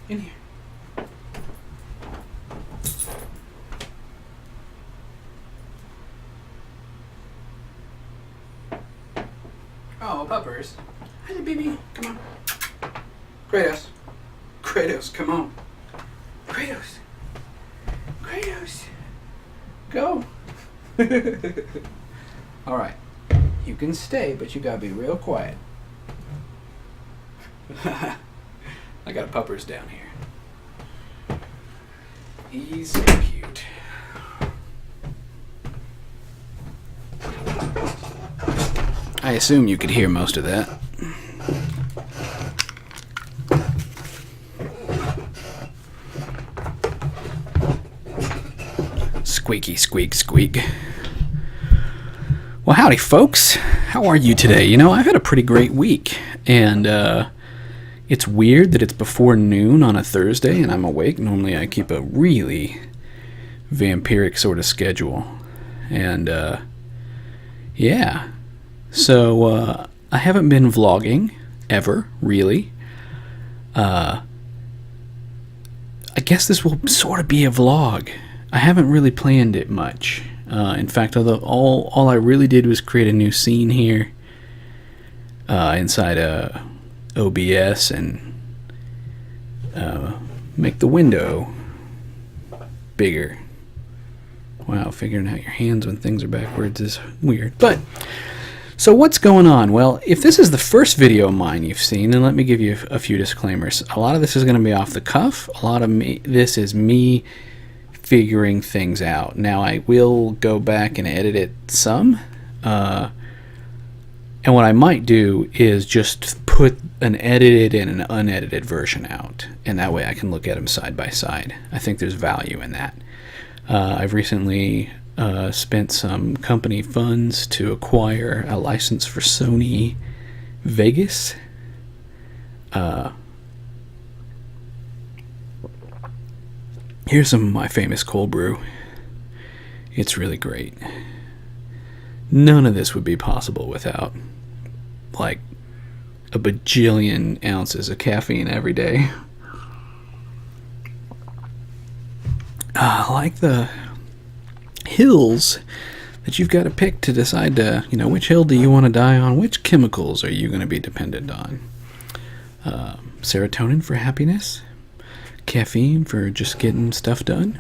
In here. Oh, puppers. Hi, baby. Come on. Kratos. Kratos, come on. Kratos. Kratos. Go. Alright. You can stay, but you gotta be real quiet. I got a puppers down here. He's so cute. I assume you could hear most of that. Squeaky, squeak, squeak. Well, howdy, folks. How are you today? You know, I've had a pretty great week, and it's weird that it's before noon on a Thursday and I'm awake. Normally I keep a really vampiric sort of schedule. And, yeah. So, I haven't been vlogging, ever, really. I guess this will sort of be a vlog. I haven't really planned it much. In fact, although all I really did was create a new scene here inside OBS and make the window bigger. Wow, figuring out your hands when things are backwards is weird. But, so what's going on? Well, if this is the first video of mine you've seen, then let me give you a few disclaimers. A lot of this is going to be off the cuff. A lot of this is me figuring things out. Now, I will go back and edit it some. And what I might do is just put an edited and an unedited version out. And that way I can look at them side by side. I think there's value in that. I've recently spent some company funds to acquire a license for Sony Vegas. Here's some of my famous cold brew. It's really great. None of this would be possible without, like, a bajillion ounces of caffeine every day. Like the hills that you've got to pick to decide to, you know, which hill do you want to die on? Which chemicals are you going to be dependent on? Serotonin for happiness? Caffeine for just getting stuff done?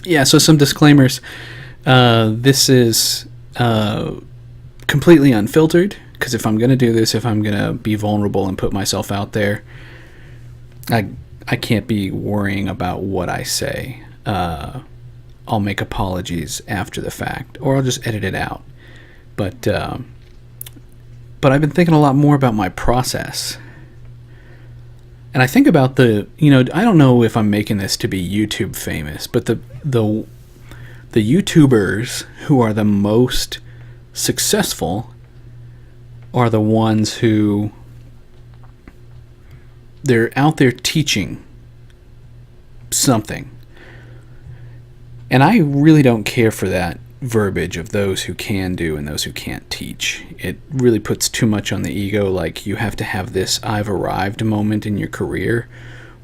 Yeah, so some disclaimers. This is completely unfiltered, because if I'm going to do this, if I'm going to be vulnerable and put myself out there, I can't be worrying about what I say. I'll make apologies after the fact, or I'll just edit it out. But I've been thinking a lot more about my process. And I think about I don't know if I'm making this to be YouTube famous, but the YouTubers who are the most successful are the ones who they're out there teaching something. And I really don't care for that verbiage of those who can do and those who can't teach. It really puts too much on the ego, like you have to have this I've arrived moment in your career,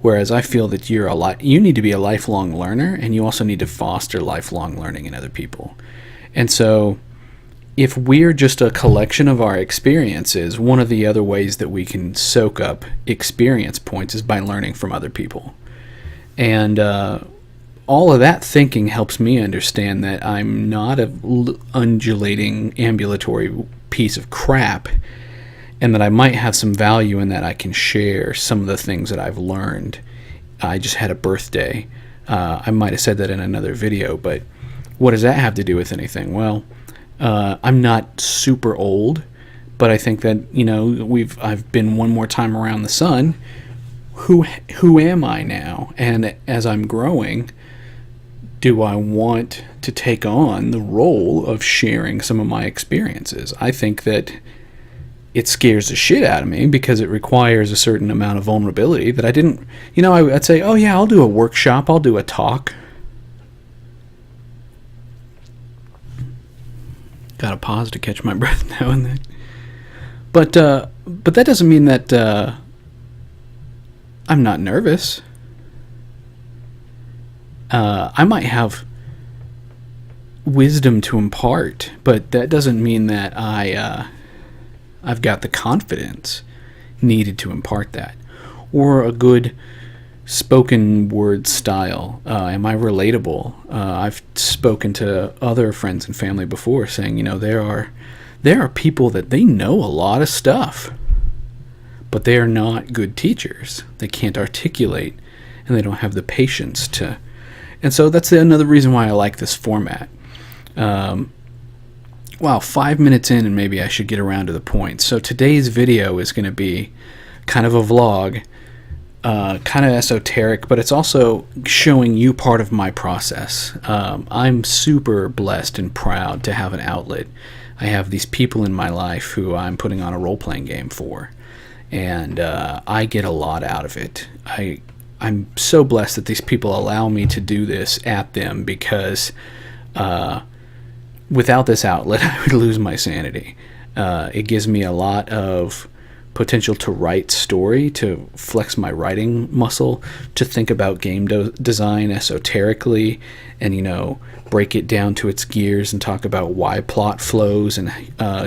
whereas I feel that you need to be a lifelong learner, and you also need to foster lifelong learning in other people. And so if we're just a collection of our experiences, one of the other ways that we can soak up experience points is by learning from other people. And all of that thinking helps me understand that I'm not an undulating, ambulatory piece of crap, and that I might have some value in that I can share some of the things that I've learned. I just had a birthday. I might have said that in another video, but what does that have to do with anything? Well, I'm not super old, but I think that, I've been one more time around the sun. Who am I now? And as I'm growing, do I want to take on the role of sharing some of my experiences? I think that it scares the shit out of me because it requires a certain amount of vulnerability that I didn't, I'd say, oh yeah, I'll do a workshop, I'll do a talk. Gotta pause to catch my breath now and then. But that doesn't mean that I'm not nervous. I might have wisdom to impart, but that doesn't mean that I've got the confidence needed to impart that, or a good spoken word style. Am I relatable? I've spoken to other friends and family before, saying, there are people that they know a lot of stuff, but they are not good teachers. They can't articulate, and they don't have the patience to. And so that's another reason why I like this format. Wow, 5 minutes in, and maybe I should get around to the point. So today's video is going to be kind of a vlog, kind of esoteric, but it's also showing you part of my process. I'm super blessed and proud to have an outlet. I have these people in my life who I'm putting on a role-playing game for, and I get a lot out of it. I'm so blessed that these people allow me to do this at them, because without this outlet, I would lose my sanity. It gives me a lot of potential to write story, to flex my writing muscle, to think about game design esoterically, and break it down to its gears and talk about why plot flows. And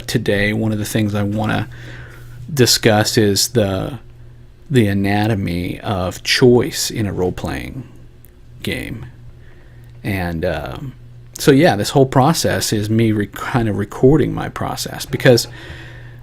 today, one of the things I want to discuss is the anatomy of choice in a role-playing game. And so yeah, this whole process is me kind of recording my process, because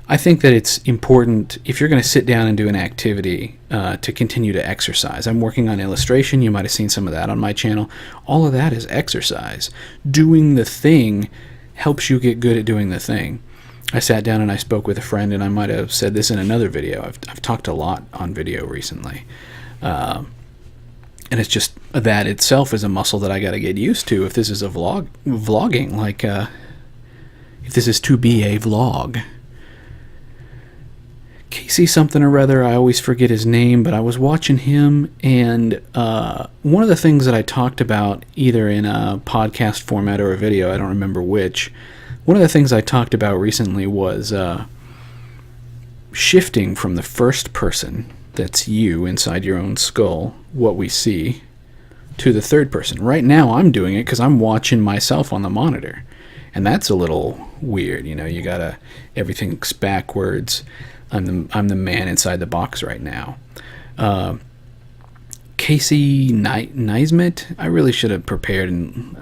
I think that it's important, if you're going to sit down and do an activity, to continue to exercise. I'm working on illustration. You might have seen some of that on my channel. All of that is exercise. Doing the thing helps you get good at doing the thing. I sat down and I spoke with a friend, and I might have said this in another video. I've talked a lot on video recently. And it's just that itself is a muscle that I got to get used to if this is a vlogging, like if this is to be a vlog. Casey something or other, I always forget his name, but I was watching him, and one of the things that I talked about, either in a podcast format or a video, I don't remember which, one of the things I talked about recently was shifting from the first person, that's you inside your own skull, what we see, to the third person. Right now I'm doing it because I'm watching myself on the monitor, and that's a little weird. You gotta, everything's backwards. I'm the man inside the box right now. Casey Neismith, I really should have prepared and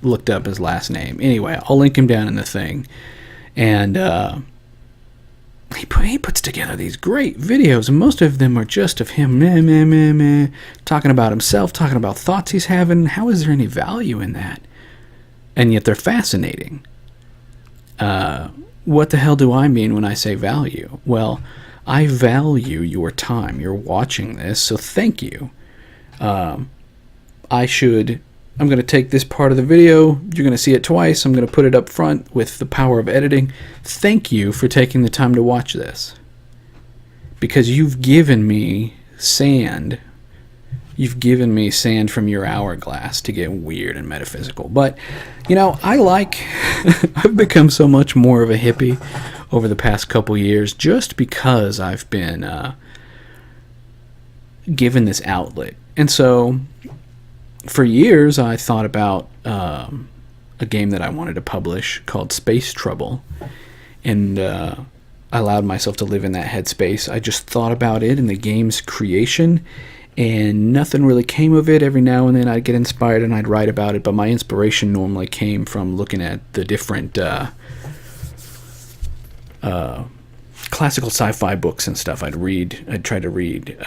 looked up his last name. Anyway, I'll link him down in the thing. And he puts together these great videos, and most of them are just of him talking about himself, talking about thoughts he's having. How is there any value in that? And yet they're fascinating. What the hell do I mean when I say value? Well, I value your time. You're watching this, so thank you. I'm going to take this part of the video. You're going to see it twice. I'm going to put it up front with the power of editing. Thank you for taking the time to watch this, because you've given me sand. You've given me sand from your hourglass to get weird and metaphysical. But, I've become so much more of a hippie over the past couple years, just because I've been given this outlet. And so, for years, I thought about a game that I wanted to publish called Space Trouble. And I allowed myself to live in that headspace. I just thought about it and the game's creation, and nothing really came of it. Every now and then I'd get inspired and I'd write about it, but my inspiration normally came from looking at the different classical sci-fi books and stuff. I'd try to read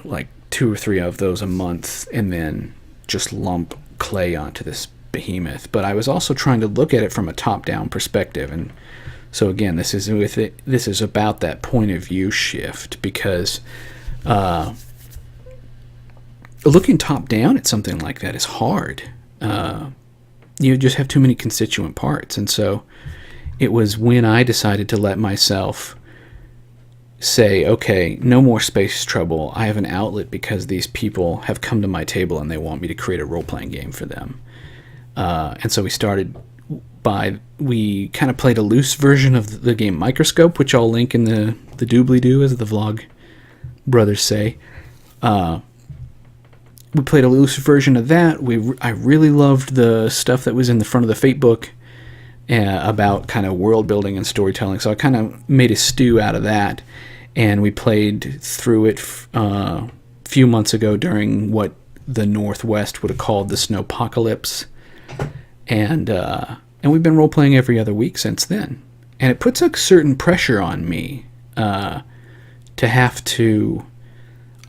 like 2 or 3 of those a month, and then just lump clay onto this behemoth. But I was also trying to look at it from a top-down perspective, and so again, this is about that point of view shift, because looking top down at something like that is hard. You just have too many constituent parts. And so it was when I decided to let myself say, okay, no more space trouble. I have an outlet because these people have come to my table and they want me to create a role-playing game for them. And so we kind of played a loose version of the game Microscope, which I'll link in the doobly-doo, as the vlog brothers say. We played a loose version of that. I really loved the stuff that was in the front of the Fate book about kind of world building and storytelling. So I kind of made a stew out of that, and we played through it a few months ago during what the Northwest would have called the Snowpocalypse, and we've been role playing every other week since then. And it puts a certain pressure on me to have to.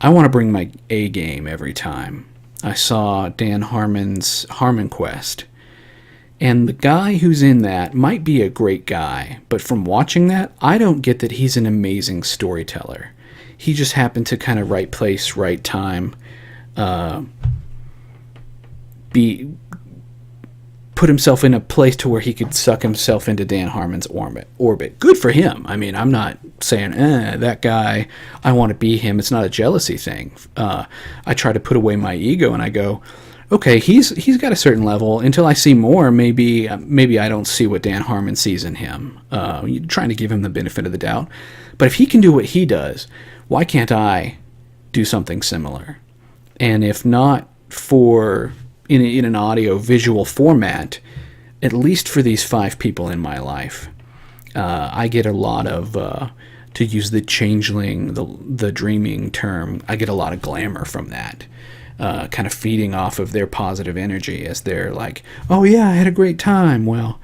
I want to bring my A game every time. I saw Dan Harmon's Harmon Quest, and the guy who's in that might be a great guy, but from watching that, I don't get that he's an amazing storyteller. He just happened to kind of right place, right time, put himself in a place to where he could suck himself into Dan Harmon's orbit. Good for him. I mean, I'm not saying, that guy, I want to be him. It's not a jealousy thing. I try to put away my ego and I go, okay, he's got a certain level. Until I see more, maybe I don't see what Dan Harmon sees in him. Trying to give him the benefit of the doubt. But if he can do what he does, why can't I do something similar? And if not for in an audio visual format, at least for these 5 people in my life, I get a lot of, to use the changeling, the dreaming term, I get a lot of glamour from that, kind of feeding off of their positive energy as they're like, oh yeah, I had a great time. Well,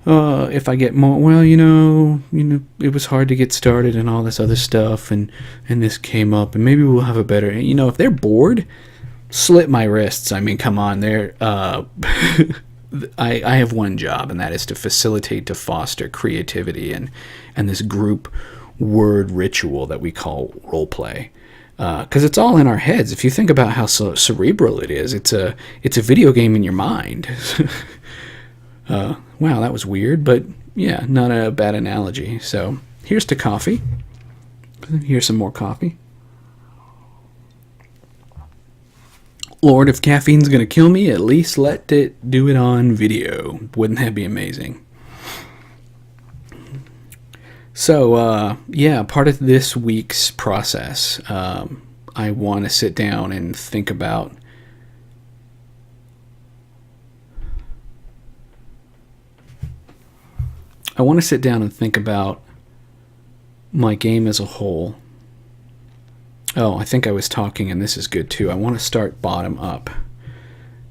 if I get more, well, it was hard to get started and all this other stuff, and this came up, and maybe we'll have a better, if they're bored, slit my wrists. I mean, come on, they're, I have one job, and that is to facilitate, to foster creativity and this group word ritual that we call role play. Because it's all in our heads. If you think about how cerebral it is, it's a video game in your mind. Wow, that was weird, but yeah, not a bad analogy. So here's to coffee. Here's some more coffee. Lord, if caffeine's going to kill me, at least let it do it on video. Wouldn't that be amazing? So, part of this week's process, I want to sit down and think about my game as a whole. Oh, I think I was talking, and this is good too. I want to start bottom up.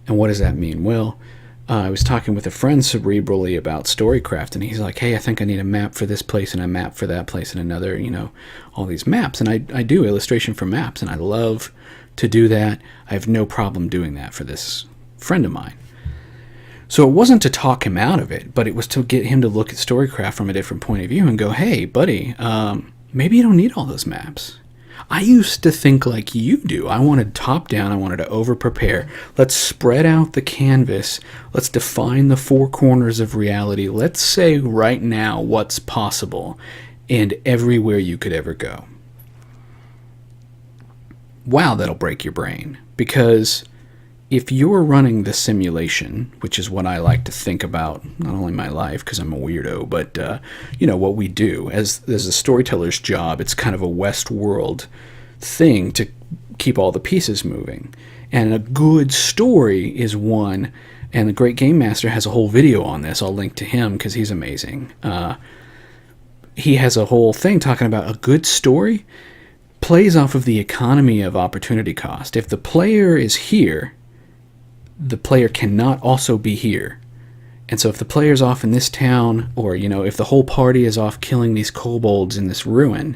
And what does that mean? Well, I was talking with a friend cerebrally about Storycraft, and he's like, hey, I think I need a map for this place and a map for that place and another, all these maps. And I do illustration for maps, and I love to do that. I have no problem doing that for this friend of mine. So it wasn't to talk him out of it, but it was to get him to look at Storycraft from a different point of view and go, hey, buddy, maybe you don't need all those maps. I used to think like you do. I wanted top down. I wanted to over-prepare. Let's spread out the canvas. Let's define the 4 corners of reality. Let's say right now what's possible and everywhere you could ever go. Wow, that'll break your brain. Because if you're running the simulation, which is what I like to think about, not only my life because I'm a weirdo, but what we do as a storyteller's job, it's kind of a Westworld thing to keep all the pieces moving. And a good story is one, and the Great Game Master has a whole video on this. I'll link to him because he's amazing. He has a whole thing talking about a good story plays off of the economy of opportunity cost. If the player is here, the player cannot also be here. And so if the player's off in this town, or, if the whole party is off killing these kobolds in this ruin,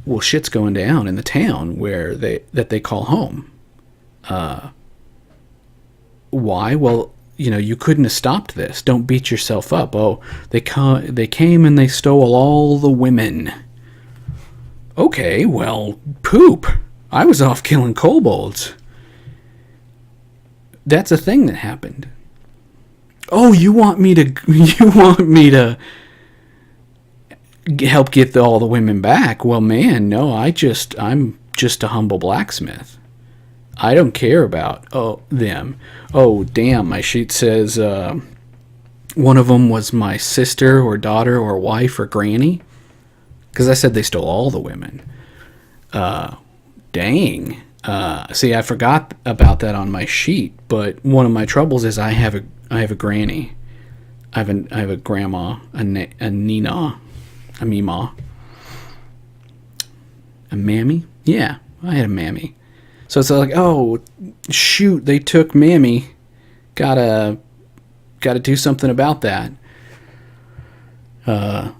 well, shit's going down in the town that they call home. Why? Well, you couldn't have stopped this. Don't beat yourself up. Oh, they came and they stole all the women. Okay, well, poop. I was off killing kobolds. That's a thing that happened. Oh, you want me to help get all the women back? Well, man, no, I'm just a humble blacksmith. I don't care about them. Oh, damn, my sheet says one of them was my sister or daughter or wife or granny. Because I said they stole all the women. Dang. See, I forgot about that on my sheet, but one of my troubles is I have a granny. I have a grandma, a nina, a mima, a mammy. Yeah, I had a mammy. So it's like, oh shoot, they took mammy. Gotta do something about that. So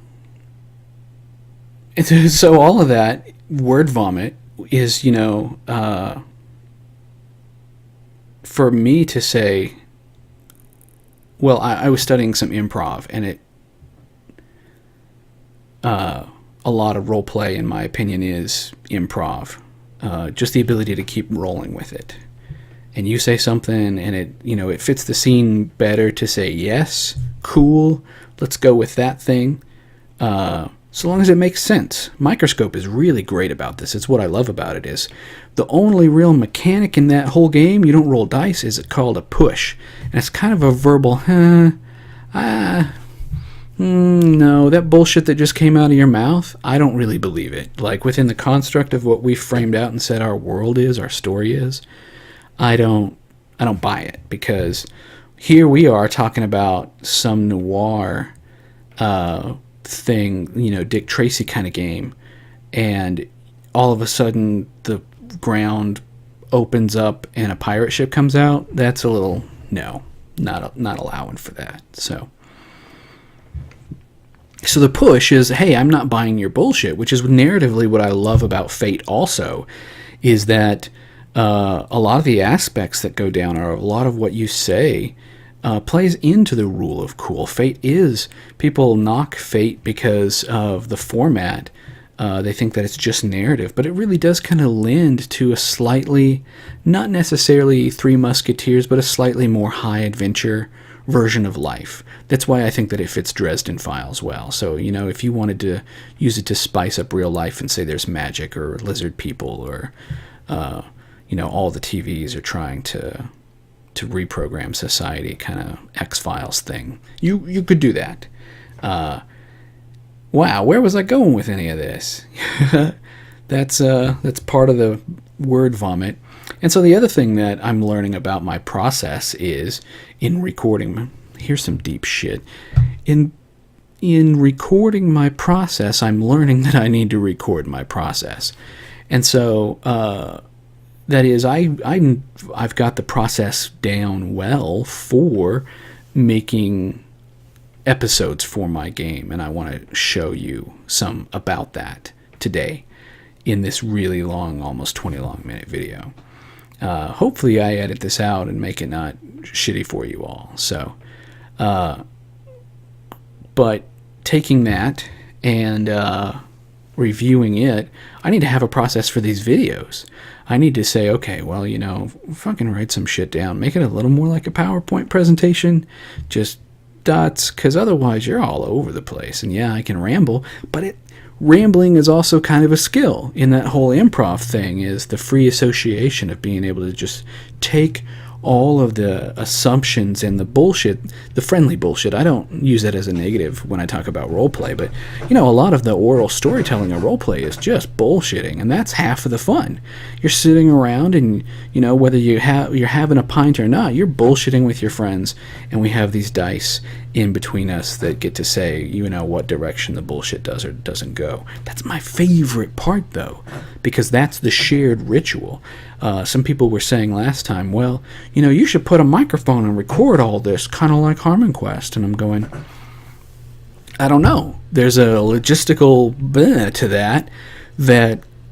all of that word vomit is, for me to say, well, I was studying some improv, and a lot of role play, in my opinion, is improv. Just the ability to keep rolling with it. And you say something, and it fits the scene better to say, yes, cool, let's go with that thing. So long as it makes sense. Microscope is really great about this. It's what I love about it is the only real mechanic in that whole game, you don't roll dice, is called a push. And it's kind of a verbal, no, that bullshit that just came out of your mouth, I don't really believe it. Like within the construct of what we framed out and said our world is, our story is, I don't buy it, because here we are talking about some noir thing, Dick Tracy kind of game, and all of a sudden the ground opens up and a pirate ship comes out. That's a little not allowing for that. So the push is, hey, I'm not buying your bullshit, which is narratively what I love about Fate also, is that a lot of the aspects that go down, or a lot of what you say, plays into the rule of cool. Fate is, people knock Fate because of the format. They think that it's just narrative, but it really does kind of lend to a slightly, not necessarily Three Musketeers, but a slightly more high adventure version of life. That's why I think that it fits Dresden Files well. So, if you wanted to use it to spice up real life and say there's magic or lizard people, or, all the TVs are trying to reprogram society, kind of X-Files thing, you could do that. Wow, where was I going with any of this? That's part of the word vomit. And so the other thing that I'm learning about my process is in recording. Here's some deep shit. In recording my process, I'm learning that I need to record my process. And so that is, I've got the process down well for making episodes for my game, and I want to show you some about that today in this really long, almost 20-minute video. Hopefully I edit this out and make it not shitty for you all. So, but taking that and reviewing it, I need to have a process for these videos. I need to say, okay, well, fucking write some shit down. Make it a little more like a PowerPoint presentation. Just dots, because otherwise you're all over the place. And yeah, I can ramble, but rambling is also kind of a skill in that whole improv thing, is the free association of being able to just take all of the assumptions and the bullshit, the friendly bullshit. I don't use that as a negative when I talk about roleplay, but a lot of the oral storytelling of roleplay is just bullshitting, and that's half of the fun. You're sitting around, and whether you're having a pint or not, you're bullshitting with your friends, and we have these dice in between us that get to say, what direction the bullshit does or doesn't go. That's my favorite part, though, because that's the shared ritual. Some people were saying last time, well, you should put a microphone and record all this, kind of like Harmon Quest. And I'm going, I don't know. There's a logistical bit to that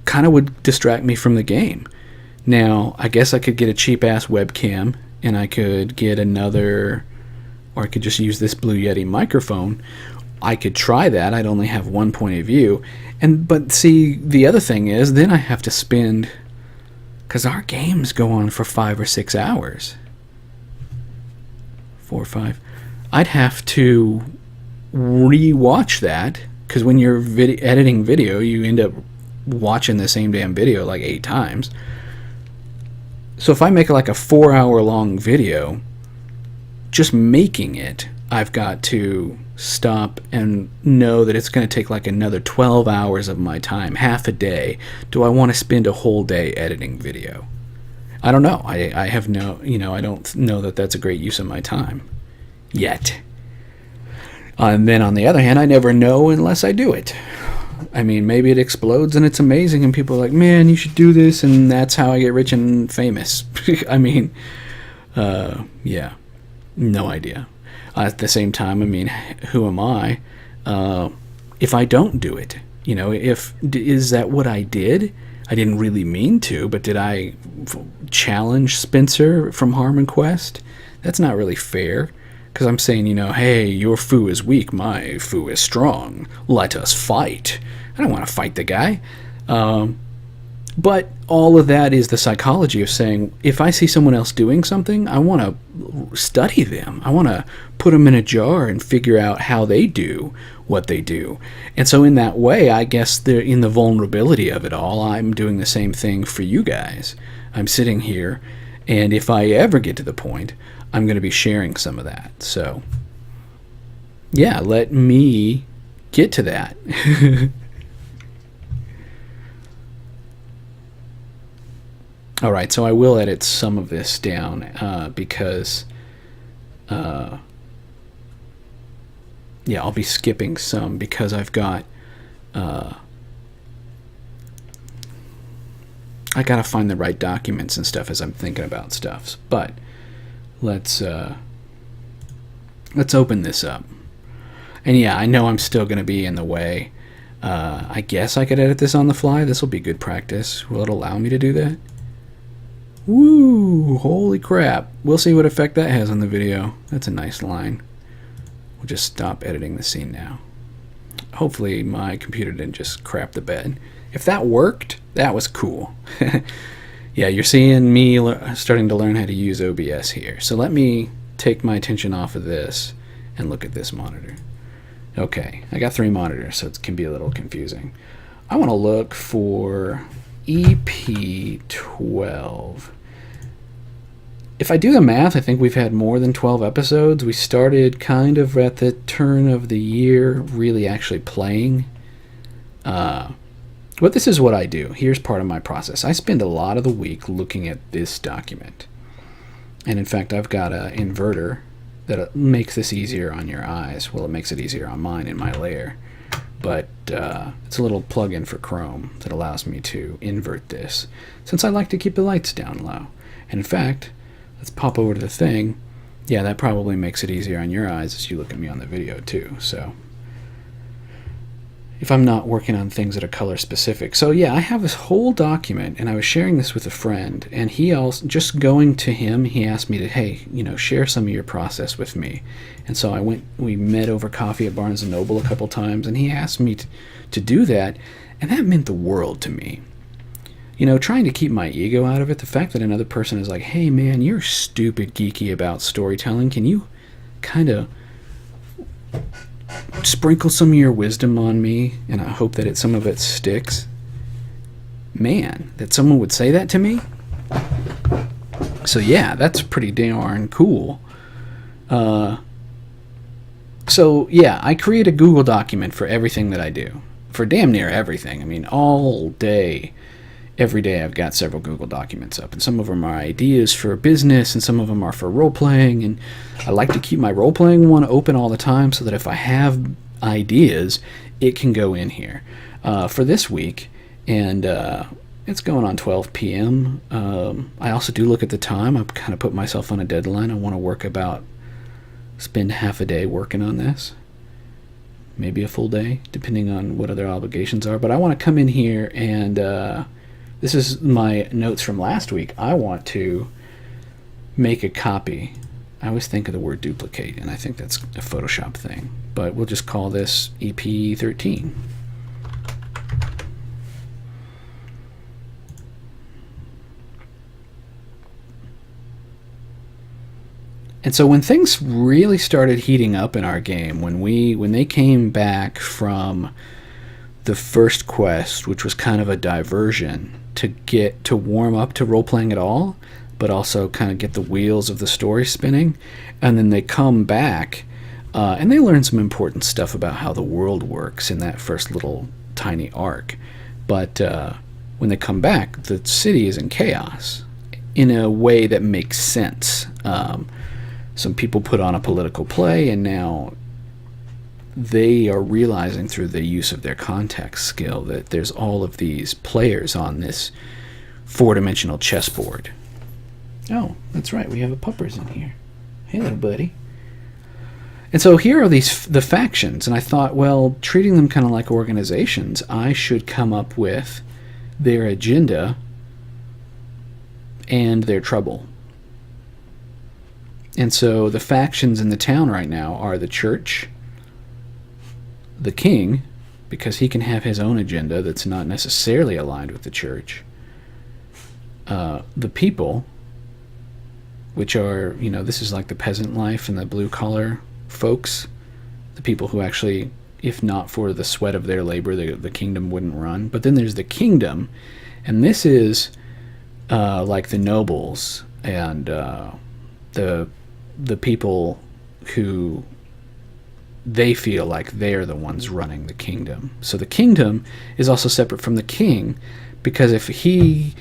kind of would distract me from the game. Now, I guess I could get a cheap-ass webcam, and I could get another, or I could just use this Blue Yeti microphone. I could try that. I'd only have one point of view. But see, the other thing is, then I have to spend, because our games go on for 5 or 6 hours. 4 or 5. I'd have to re-watch that, because when you're editing video, you end up watching the same damn video like 8 times. So if I make like a 4-hour long video, just making it, I've got to stop and know that it's going to take like another 12 hours of my time, half a day. Do I want to spend a whole day editing video? I don't know. I have no, I don't know that that's a great use of my time yet. And then on the other hand, I never know unless I do it. I mean, maybe it explodes and it's amazing and people are like, man, you should do this, and that's how I get rich and famous. I mean, yeah, no idea. At the same time, I mean, who am I if I don't do it? Is that what I did? I didn't really mean to, but did I challenge Spencer from Harmon Quest? That's not really fair, because I'm saying, hey, your foo is weak, my foo is strong. Let us fight. I don't want to fight the guy. But all of that is the psychology of saying, if I see someone else doing something, I want to study them. I want to put them in a jar and figure out how they do what they do. And so in that way, I guess they're in the vulnerability of it all. I'm doing the same thing for you guys. I'm sitting here, and if I ever get to the point, I'm going to be sharing some of that. So, yeah, let me get to that. All right, so I will edit some of this down because, yeah, I'll be skipping some because I've got, I got to find the right documents and stuff as I'm thinking about stuff. But let's open this up. And yeah, I know I'm still going to be in the way. I guess I could edit this on the fly. This will be good practice. Will it allow me to do that? Woo! Holy crap. We'll see what effect that has on the video. That's a nice line. We'll just stop editing the scene now. Hopefully my computer didn't just crap the bed. If that worked, that was cool. Yeah, you're seeing me starting to learn how to use OBS here. So let me take my attention off of this and look at this monitor. Okay, I got 3 monitors, so it can be a little confusing. I want to look for EP12. If I do the math, I think we've had more than 12 episodes. We started kind of at the turn of the year, really actually playing. But this is what I do. Here's part of my process. I spend a lot of the week looking at this document. And in fact, I've got an inverter that makes this easier on your eyes. Well, it makes it easier on mine in my layer. But it's a little plug-in for Chrome that allows me to invert this, since I like to keep the lights down low. And in fact, let's pop over to the thing. Yeah, that probably makes it easier on your eyes as you look at me on the video too. So if I'm not working on things that are color specific. So yeah, I have this whole document, and I was sharing this with a friend, and he also, just going to him, he asked me to, hey, share some of your process with me. And so we met over coffee at Barnes & Noble a couple times, and he asked me to do that, and that meant the world to me. Trying to keep my ego out of it, the fact that another person is like, hey man, you're stupid geeky about storytelling, can you kind of sprinkle some of your wisdom on me, and I hope that some of it sticks. Man, that someone would say that to me. So yeah, that's pretty darn cool. So yeah, I create a Google document for everything that I do, for damn near everything. I mean, all day, every day I've got several Google documents up, and some of them are ideas for business, and some of them are for role-playing, and I like to keep my role-playing one open all the time so that if I have ideas, it can go in here. For this week, and it's going on 12 p.m. I also do look at the time. I've kind of put myself on a deadline. I want to spend half a day working on this. Maybe a full day, depending on what other obligations are. But I want to come in here and... this is my notes from last week. I want to make a copy. I always think of the word duplicate, and I think that's a Photoshop thing. But we'll just call this EP13. And so when things really started heating up in our game, when they came back from the first quest, which was kind of a diversion to get to warm up to role-playing at all, but also kind of get the wheels of the story spinning, and then they come back, And they learn some important stuff about how the world works in that first little tiny arc. But when they come back, the city is in chaos in a way that makes sense. Some people put on a political play, and now they are realizing through the use of their context skill that there's all of these players on this four-dimensional chessboard. Oh, that's right, we have a puppers in here. Hey, little buddy. And so here are the factions, and I thought, well, treating them kind of like organizations, I should come up with their agenda and their trouble. And so the factions in the town right now are the church, the king, because he can have his own agenda that's not necessarily aligned with the church, the people, which are, this is like the peasant life and the blue-collar folks, the people who actually, if not for the sweat of their labor, the kingdom wouldn't run. But then there's the kingdom, and this is like the nobles and the people who they feel like they're the ones running the kingdom. So the kingdom is also separate from the king, because if he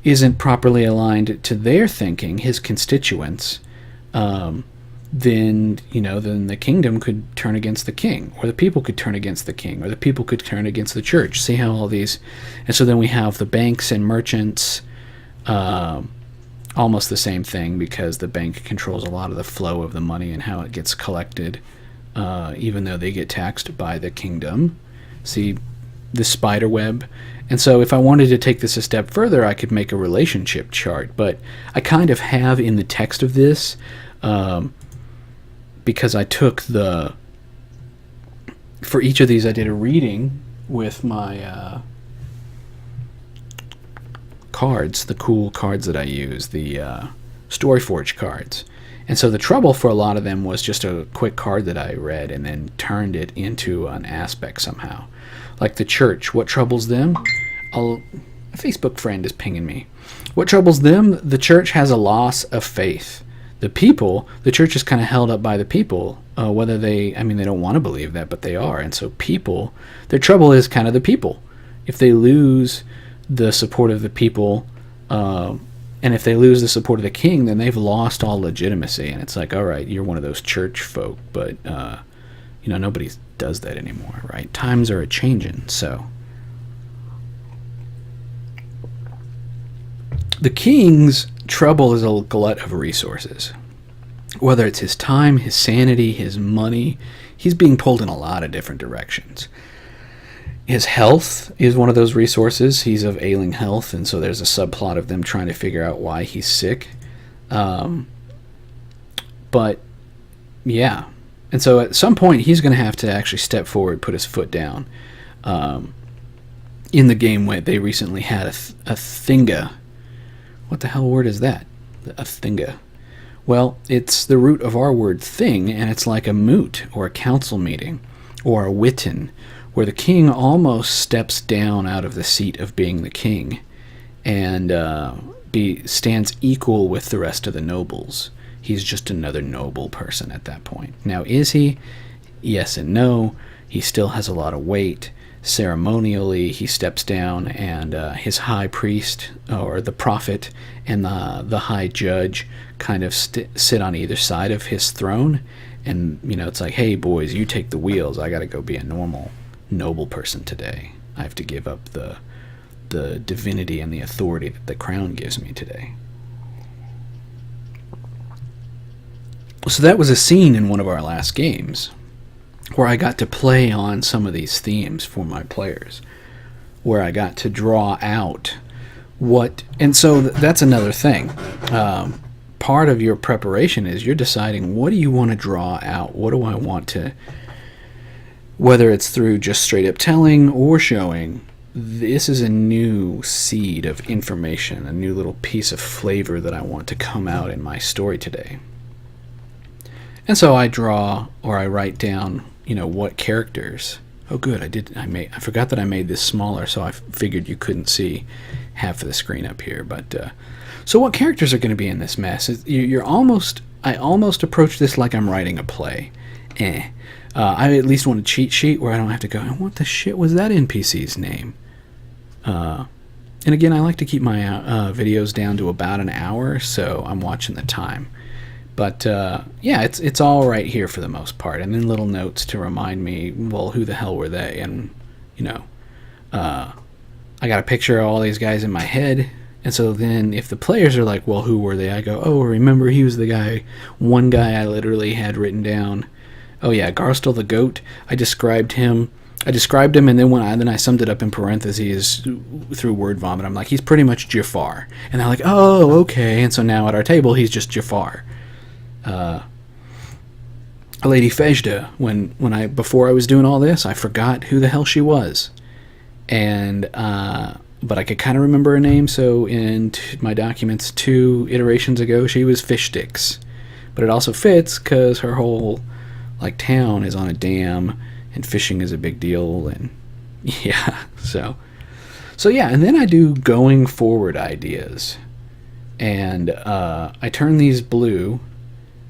isn't properly aligned to their thinking, his constituents, then the kingdom could turn against the king, or the people could turn against the king, or the people could turn against the church. See how all these... And so then we have the banks and merchants, almost the same thing, because the bank controls a lot of the flow of the money and how it gets collected, even though they get taxed by the kingdom. See the spider web? And so if I wanted to take this a step further, I could make a relationship chart, but I kind of have in the text of this, because I took for each of these I did a reading with my cards, the cool cards that I use, the Storyforge cards. And so the trouble for a lot of them was just a quick card that I read and then turned it into an aspect somehow. Like the church, what troubles them? A Facebook friend is pinging me. What troubles them? The church has a loss of faith. The people, the church is kind of held up by the people, whether they don't want to believe that, but they are. And so people, their trouble is kind of the people. If they lose the support of the people, and if they lose the support of the king, then they've lost all legitimacy. And it's like, all right, you're one of those church folk, but nobody does that anymore, right? Times are a-changing, so. The king's trouble is a glut of resources. Whether it's his time, his sanity, his money, he's being pulled in a lot of different directions. His health is one of those resources. He's of ailing health, and so there's a subplot of them trying to figure out why he's sick. But, yeah. And so at some point, he's going to have to actually step forward, put his foot down. In the game, they recently had a thinga. What the hell word is that? A thinga. Well, it's the root of our word thing, and it's like a moot or a council meeting or a witten, where the king almost steps down out of the seat of being the king and stands equal with the rest of the nobles. He's just another noble person at that point. Now, is he? Yes and no. He still has a lot of weight. Ceremonially, he steps down, and his high priest, or the prophet, and the high judge kind of sit on either side of his throne. And, it's like, hey, boys, you take the wheels. I got to go be a normal, noble person today. I have to give up the divinity and the authority that the crown gives me today. So that was a scene in one of our last games where I got to play on some of these themes for my players, where I got to draw out and so that's another thing. Part of your preparation is you're deciding, what do you want to draw out? What do I want to, whether it's through just straight up telling or showing, this is a new seed of information, a new little piece of flavor that I want to come out in my story today. And so I draw, or I write down, what characters. Oh, good, I forgot that I made this smaller, so I figured you couldn't see half of the screen up here. But so what characters are going to be in this mess? I almost approach this like I'm writing a play, I at least want a cheat sheet where I don't have to go, what the shit was that NPC's name? And again, I like to keep my videos down to about an hour, so I'm watching the time. But yeah, it's all right here for the most part, and then little notes to remind me, well, who the hell were they? And I got a picture of all these guys in my head, and so then if the players are like, well, who were they? I go, oh, remember he was the guy. One guy I literally had written down. Oh yeah, Garstel the goat. I described him, and then then I summed it up in parentheses through word vomit. I'm like, he's pretty much Jafar, and they're like, oh, okay. And so now at our table, he's just Jafar. Lady Fejda, before I was doing all this, I forgot who the hell she was, and but I could kind of remember her name. So in my documents 2 iterations ago, she was Fish Sticks, but it also fits because her whole town is on a dam, and fishing is a big deal, and yeah, so yeah, and then I do going forward ideas, and I turn these blue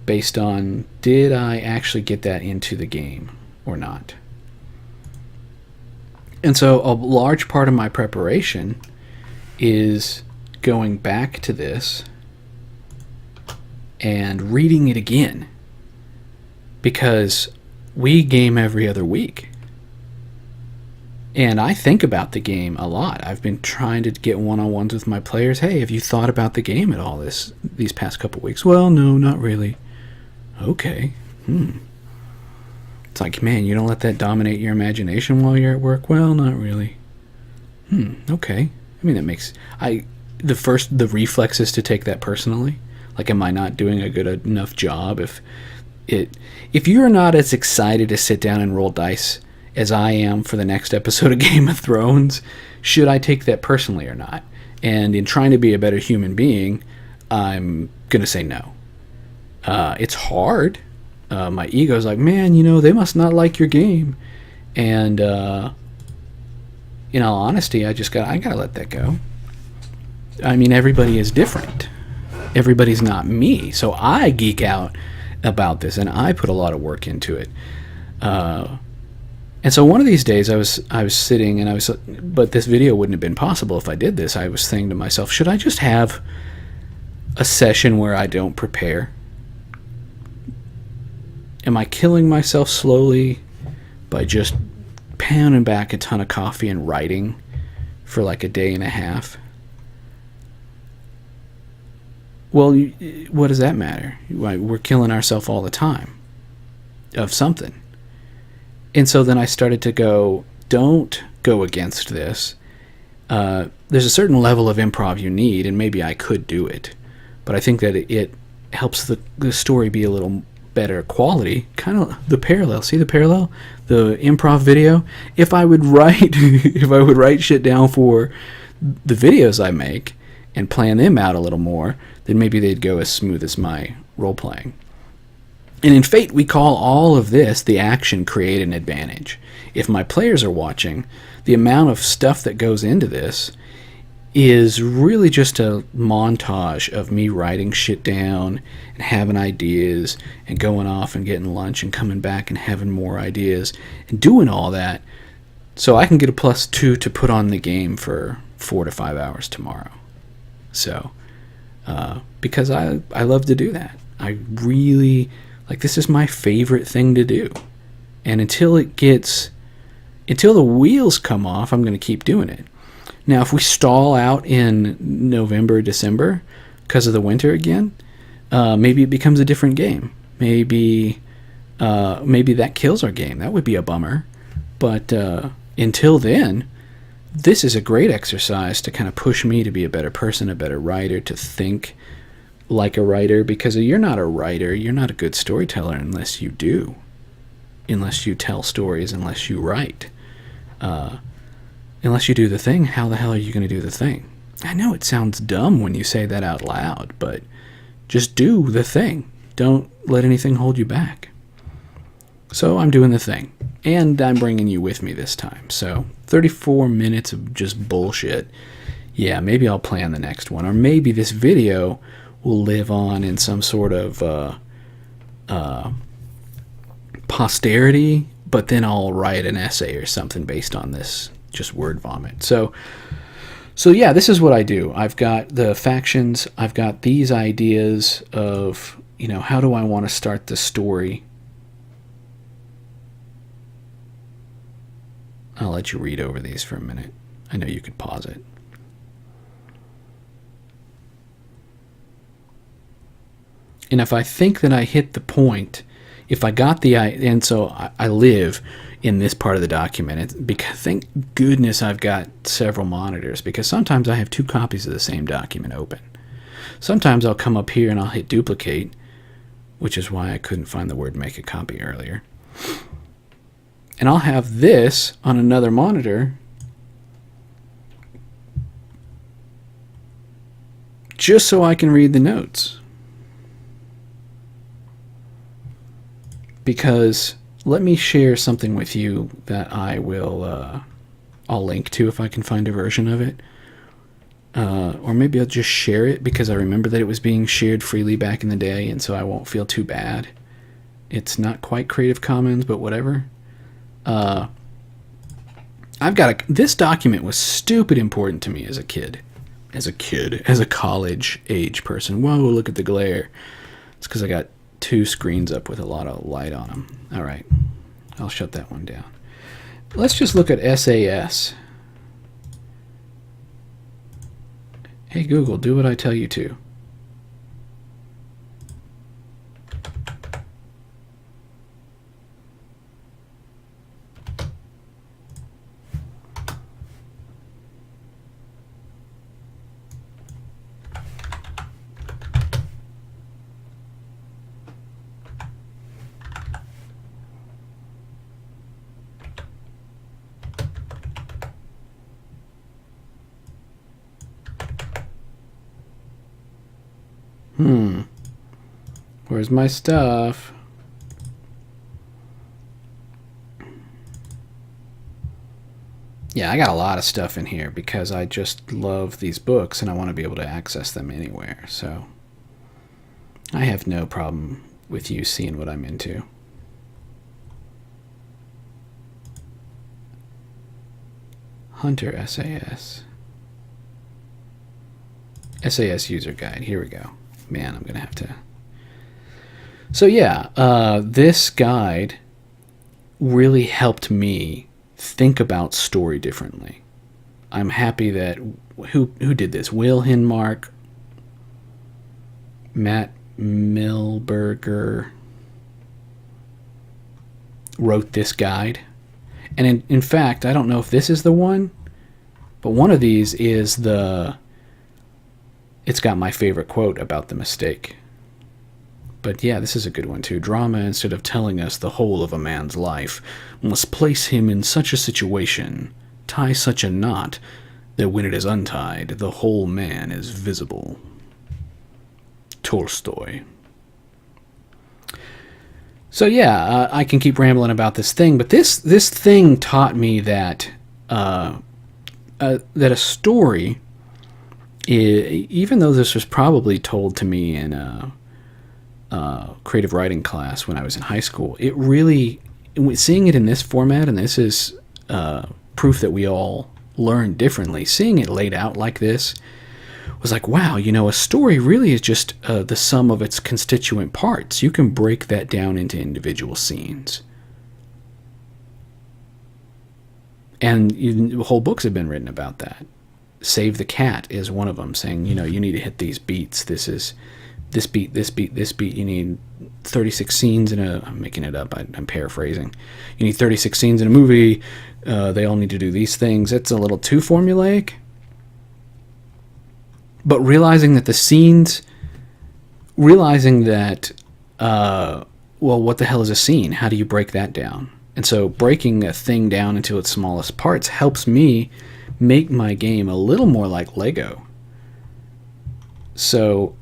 based on, did I actually get that into the game or not? And so a large part of my preparation is going back to this and reading it again, because we game every other week. And I think about the game a lot. I've been trying to get one-on-ones with my players. Hey, have you thought about the game at all these past couple weeks? Well, no, not really. Okay. It's like, man, you don't let that dominate your imagination while you're at work? Well, not really. Okay. I mean, that makes... The reflex is to take that personally. Like, am I not doing a good enough job? If you're not as excited to sit down and roll dice as I am for the next episode of Game of Thrones, should I take that personally or not? And in trying to be a better human being, I'm going to say no. It's hard. My ego's like, man, they must not like your game. And in all honesty, I gotta let that go. I mean, everybody is different. Everybody's not me. So I geek out about this, and I put a lot of work into it. And so one of these days I was sitting, and but this video wouldn't have been possible if I did this. I was thinking to myself, should I just have a session where I don't prepare? Am I killing myself slowly by just pounding back a ton of coffee and writing for like a day and a half? Well, what does that matter? We're killing ourselves all the time of something. And so then I started to go, don't go against this. There's a certain level of improv you need, and maybe I could do it. But I think that it helps the story be a little better quality. Kind of the parallel. See the parallel? The improv video? If I would write shit down for the videos I make and plan them out a little more, then maybe they'd go as smooth as my role-playing. And in Fate, we call all of this the action create an advantage. If my players are watching, the amount of stuff that goes into this is really just a montage of me writing shit down and having ideas and going off and getting lunch and coming back and having more ideas and doing all that so I can get a +2 to put on the game for 4 to 5 hours tomorrow. So, because I love to do that. I really, this is my favorite thing to do. And until the wheels come off, I'm going to keep doing it. Now, if we stall out in November, December, because of the winter again, maybe it becomes a different game. Maybe that kills our game. That would be a bummer. But until then, this is a great exercise to kind of push me to be a better person, a better writer, to think like a writer, because you're not a writer, you're not a good storyteller unless you tell stories, unless you write. Unless you do the thing, how the hell are you going to do the thing? I know it sounds dumb when you say that out loud, but just do the thing. Don't let anything hold you back. So I'm doing the thing, and I'm bringing you with me this time. So 34 minutes of just bullshit. Yeah, maybe I'll plan the next one, or maybe this video will live on in some sort of posterity, but then I'll write an essay or something based on this just word vomit. So yeah, this is what I do. I've got the factions. I've got these ideas of, how do I want to start the story? I'll let you read over these for a minute. I know you could pause it. And if I think that I hit the point, if I got and so I live in this part of the document, because thank goodness I've got several monitors, because sometimes I have 2 copies of the same document open. Sometimes I'll come up here and I'll hit duplicate, which is why I couldn't find the word make a copy earlier. And I'll have this on another monitor just so I can read the notes. Because let me share something with you that I'll link to if I can find a version of it. Or maybe I'll just share it because I remember that it was being shared freely back in the day, and so I won't feel too bad. It's not quite Creative Commons, but whatever. This document was stupid important to me as a college age person. Whoa, look at the glare. It's because I got 2 screens up with a lot of light on them. All right, I'll shut that one down. Let's just look at SAS. Hey Google, do what I tell you to. Where's my stuff? Yeah, I got a lot of stuff in here because I just love these books and I want to be able to access them anywhere. So I have no problem with you seeing what I'm into. Hunter SAS. SAS user guide. Here we go. Man, I'm going to have to... So yeah, this guide really helped me think about story differently. I'm happy that... Who did this? Will Hinmark, Matt Milberger wrote this guide. And in fact, I don't know if this is the one, but one of these is it's got my favorite quote about the mistake. But yeah, this is a good one too. Drama, instead of telling us the whole of a man's life, must place him in such a situation, tie such a knot, that when it is untied, the whole man is visible. Tolstoy. So yeah, I can keep rambling about this thing, but this thing taught me that that a story, even though this was probably told to me in a creative writing class when I was in high school, it really, seeing it in this format, and this is proof that we all learn differently, seeing it laid out like this was like, wow, a story really is just the sum of its constituent parts. You can break that down into individual scenes. And whole books have been written about that. Save the Cat is one of them, saying, you need to hit these beats. This is this beat, this beat, this beat. You need 36 scenes in I'm making it up, I'm paraphrasing. You need 36 scenes in a movie. They all need to do these things. It's a little too formulaic. But realizing that well, what the hell is a scene? How do you break that down? And so breaking a thing down into its smallest parts helps me make my game a little more like Lego. So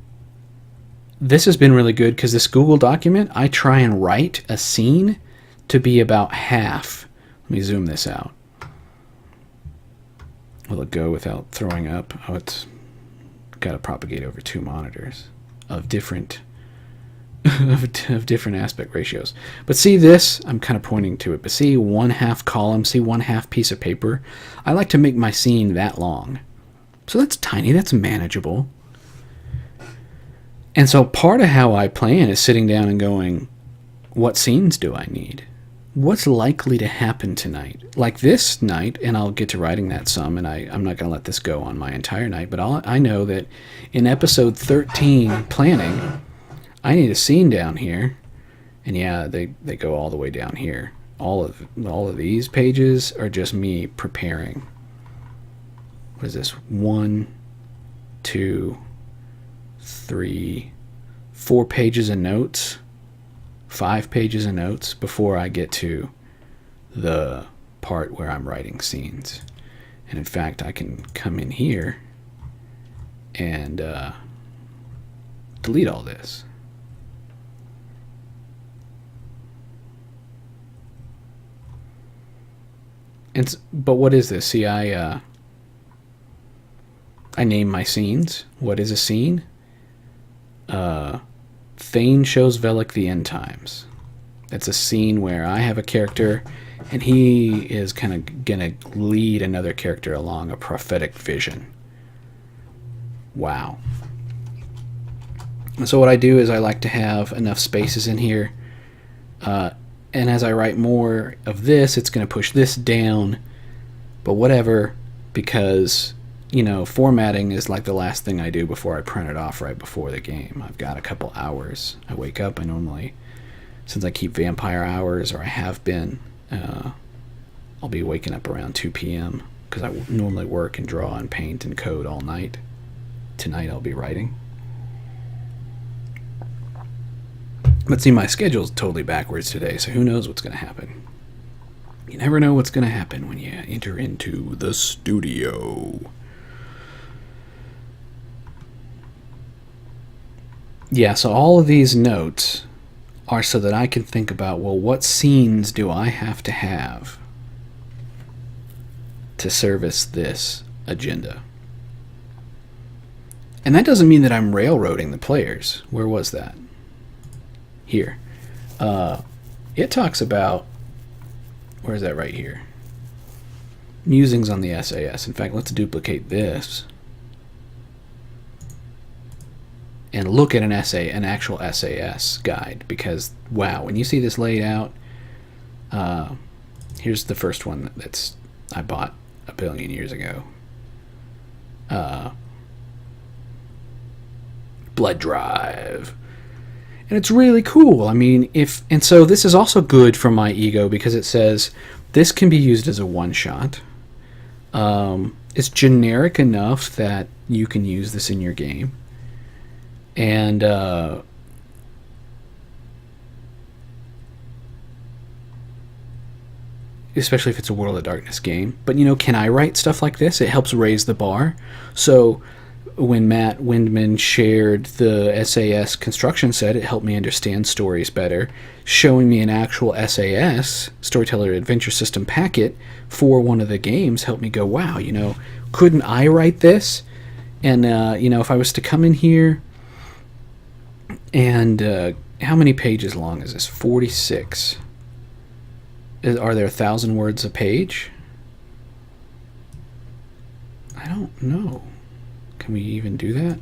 this has been really good because this Google document, I try and write a scene to be about half. Let me zoom this out. Will it go without throwing up? Oh, it's got to propagate over 2 monitors of different of different aspect ratios. But see this, I'm kind of pointing to it, but see 1/2 column, see 1/2 piece of paper. I like to make my scene that long. So that's tiny, that's manageable. And so part of how I plan is sitting down and going, what scenes do I need? What's likely to happen tonight? Like this night, and I'll get to writing that some, and I'm not going to let this go on my entire night, but I know that in episode 13, planning, I need a scene down here, and yeah, they go all the way down here. All of these pages are just me preparing. What is this? 1, 2, 3, 4 pages of notes, 5 pages of notes before I get to the part where I'm writing scenes. And in fact, I can come in here and delete all this. But what is this? See, I name my scenes. What is a scene? Thane shows Velik the end times. It's a scene where I have a character and he is kind of gonna lead another character along a prophetic vision. Wow. And so what I do is I like to have enough spaces in here, and as I write more of this, it's going to push this down, but whatever, because formatting is like the last thing I do before I print it off right before the game. I've got a couple hours. I wake up, I normally, since I keep vampire hours, or I have been, I'll be waking up around 2 p.m. because I normally work and draw and paint and code all night. Tonight I'll be writing. But see, my schedule's totally backwards today, so who knows what's going to happen. You never know what's going to happen when you enter into the studio. Yeah, so all of these notes are so that I can think about, well, what scenes do I have to service this agenda? And that doesn't mean that I'm railroading the players. Where was that? Here. It talks about, where is that? Right here. Musings on the SAS. In fact, let's duplicate this and look at an actual SAS guide, because wow, when you see this laid out, here's the first one that's I bought a billion years ago. Blood Drive. And it's really cool. I mean, and so this is also good for my ego because it says this can be used as a one-shot. It's generic enough that you can use this in your game. And especially if it's a World of Darkness game. But can I write stuff like this? It helps raise the bar. So when Matt Windman shared the SAS construction set, it helped me understand stories better. Showing me an actual SAS, Storyteller Adventure System packet, for one of the games helped me go, wow, couldn't I write this? And, if I was to come in here and how many pages long is this? 46. Are there 1,000 words a page? I don't know. Can we even do that?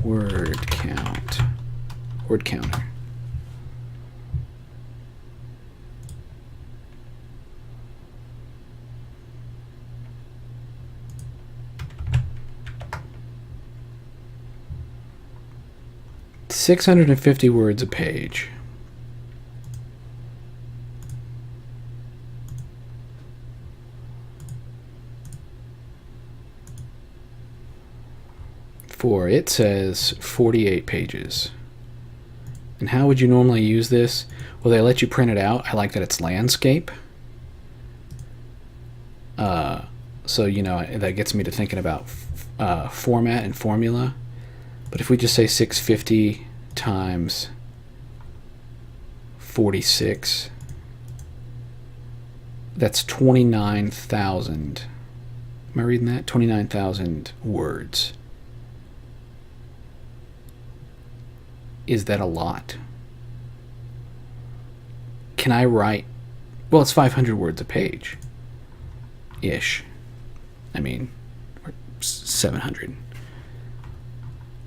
Word count. Word counter. $650 words a page. For it says 48 pages. And how would you normally use this? Well, they let you print it out. I like that it's landscape. So that gets me to thinking about format and formula. But if we just say 650 times 46, that's 29,000. Am I reading that? 29,000 words. is that a lot? Can I write... Well, it's 500 words a page. Ish. I mean, or 700.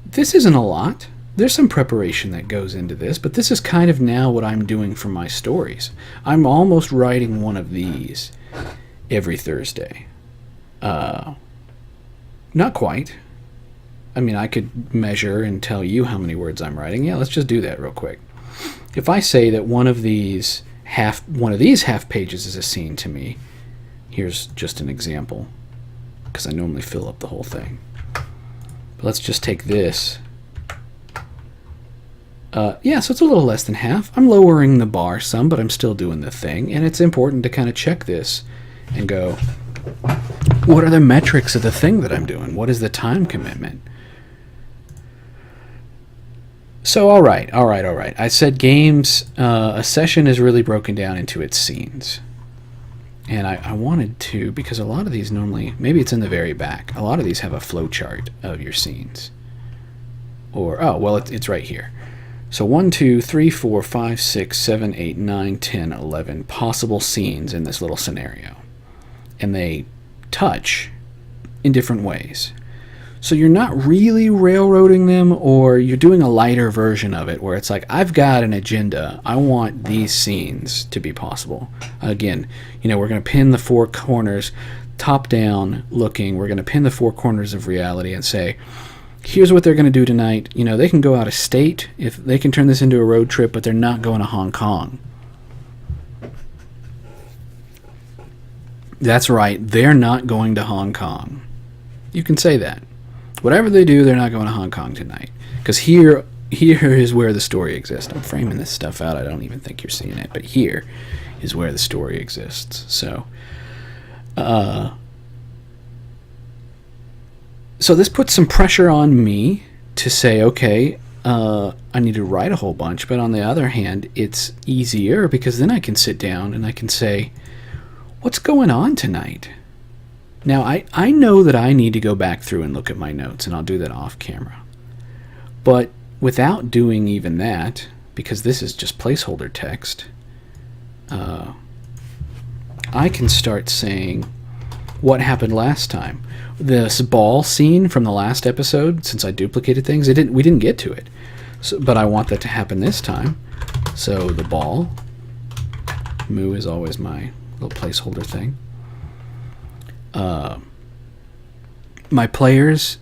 This isn't a lot. There's some preparation that goes into this, but this is kind of now what I'm doing for my stories. I'm almost writing one of these every Thursday. Not quite. I mean, I could measure and tell you how many words I'm writing. Yeah, let's just do that real quick. If I say that one of these half pages is a scene to me, here's just an example, because I normally fill up the whole thing. But let's just take this. Yeah, so it's a little less than half. I'm lowering the bar some, but I'm still doing the thing, and it's important to kind of check this and go, what are the metrics of the thing that I'm doing? What is the time commitment? So, all right. I said games, a session is really broken down into its scenes. And I wanted to, because a lot of these normally, maybe it's in the very back, a lot of these have a flow chart of your scenes. Or, oh, well, it's right here. So 1, 2, 3, 4, 5, 6, 7, 8, 9, 10, 11 possible scenes in this little scenario. And they touch in different ways. So you're not really railroading them, or you're doing a lighter version of it where it's like, I've got an agenda. I want these scenes to be possible. Again, we're going to pin the four corners, top down looking. We're going to pin the four corners of reality and say, here's what they're going to do tonight. They can go out of state. If they can turn this into a road trip, but they're not going to Hong Kong. That's right. They're not going to Hong Kong. You can say that. Whatever they do, they're not going to Hong Kong tonight. Because here is where the story exists. I'm framing this stuff out. I don't even think you're seeing it. But here is where the story exists. So this puts some pressure on me to say, okay, I need to write a whole bunch. But on the other hand, it's easier because then I can sit down and I can say, what's going on tonight? Now, I know that I need to go back through and look at my notes, and I'll do that off camera. But without doing even that, because this is just placeholder text, I can start saying what happened last time. This ball scene from the last episode, since I duplicated things, we didn't get to it. But I want that to happen this time. So the ball, moo is always my little placeholder thing. My players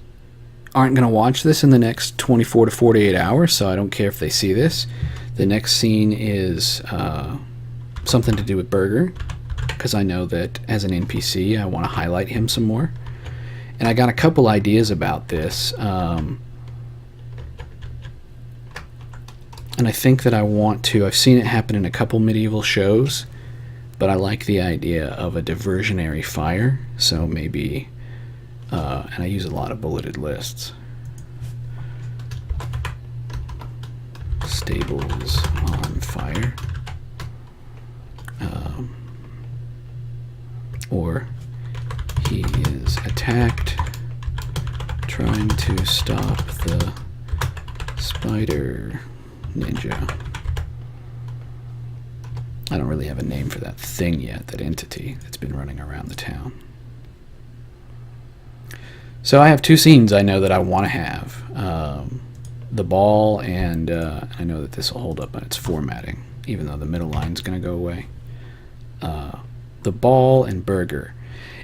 aren't going to watch this in the next 24 to 48 hours, so I don't care if they see this. The next scene is something to do with Burger, because I know that as an NPC I want to highlight him some more. And I got a couple ideas about this, and I think that I want to. I've seen it happen in a couple medieval shows, but I like the idea of a diversionary fire, so maybe, and I use a lot of bulleted lists. Stables on fire. Or he is attacked, trying to stop the spider ninja. I don't really have a name for that thing yet, that entity that's been running around the town. So I have two scenes I know that I want to have. The ball, and I know that this will hold up on its formatting, even though the middle line's going to go away. The ball and Burger.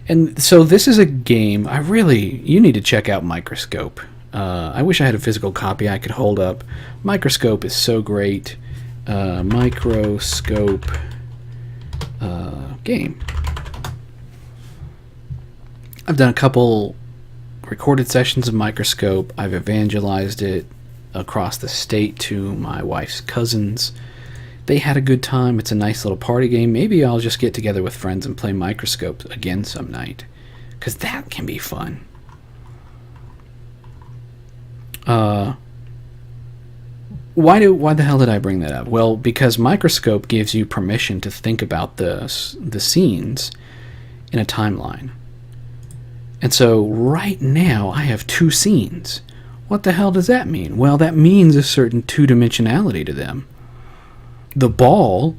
And so this is a game, you need to check out Microscope. I wish I had a physical copy I could hold up. Microscope is so great. Microscope game. I've done a couple recorded sessions of Microscope. I've evangelized it across the state to my wife's cousins. They had a good time. It's a nice little party game. Maybe I'll just get together with friends and play Microscope again some night, because that can be fun. Why the hell did I bring that up? Well, because Microscope gives you permission to think about the scenes in a timeline. And so right now I have two scenes. What the hell does that mean? Well, that means a certain two-dimensionality to them. The ball,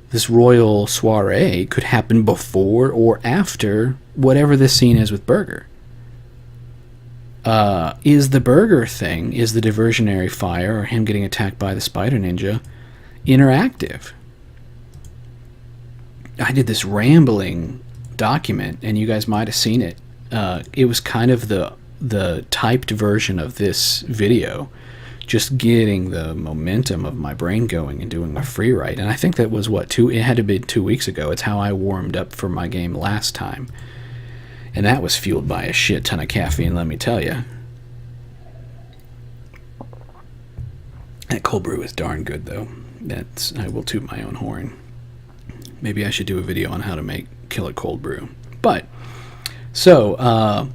this royal soiree, could happen before or after whatever this scene is with Burger. Is the Burger thing, is the diversionary fire, or him getting attacked by the spider ninja, interactive? I did this rambling document, and you guys might have seen it. It was kind of the typed version of this video, just getting the momentum of my brain going and doing a free write. And I think that was it had to be 2 weeks ago. It's how I warmed up for my game last time. And that was fueled by a shit ton of caffeine, let me tell you. That cold brew is darn good, though. I will toot my own horn. Maybe I should do a video on how to make killer cold brew. But, so,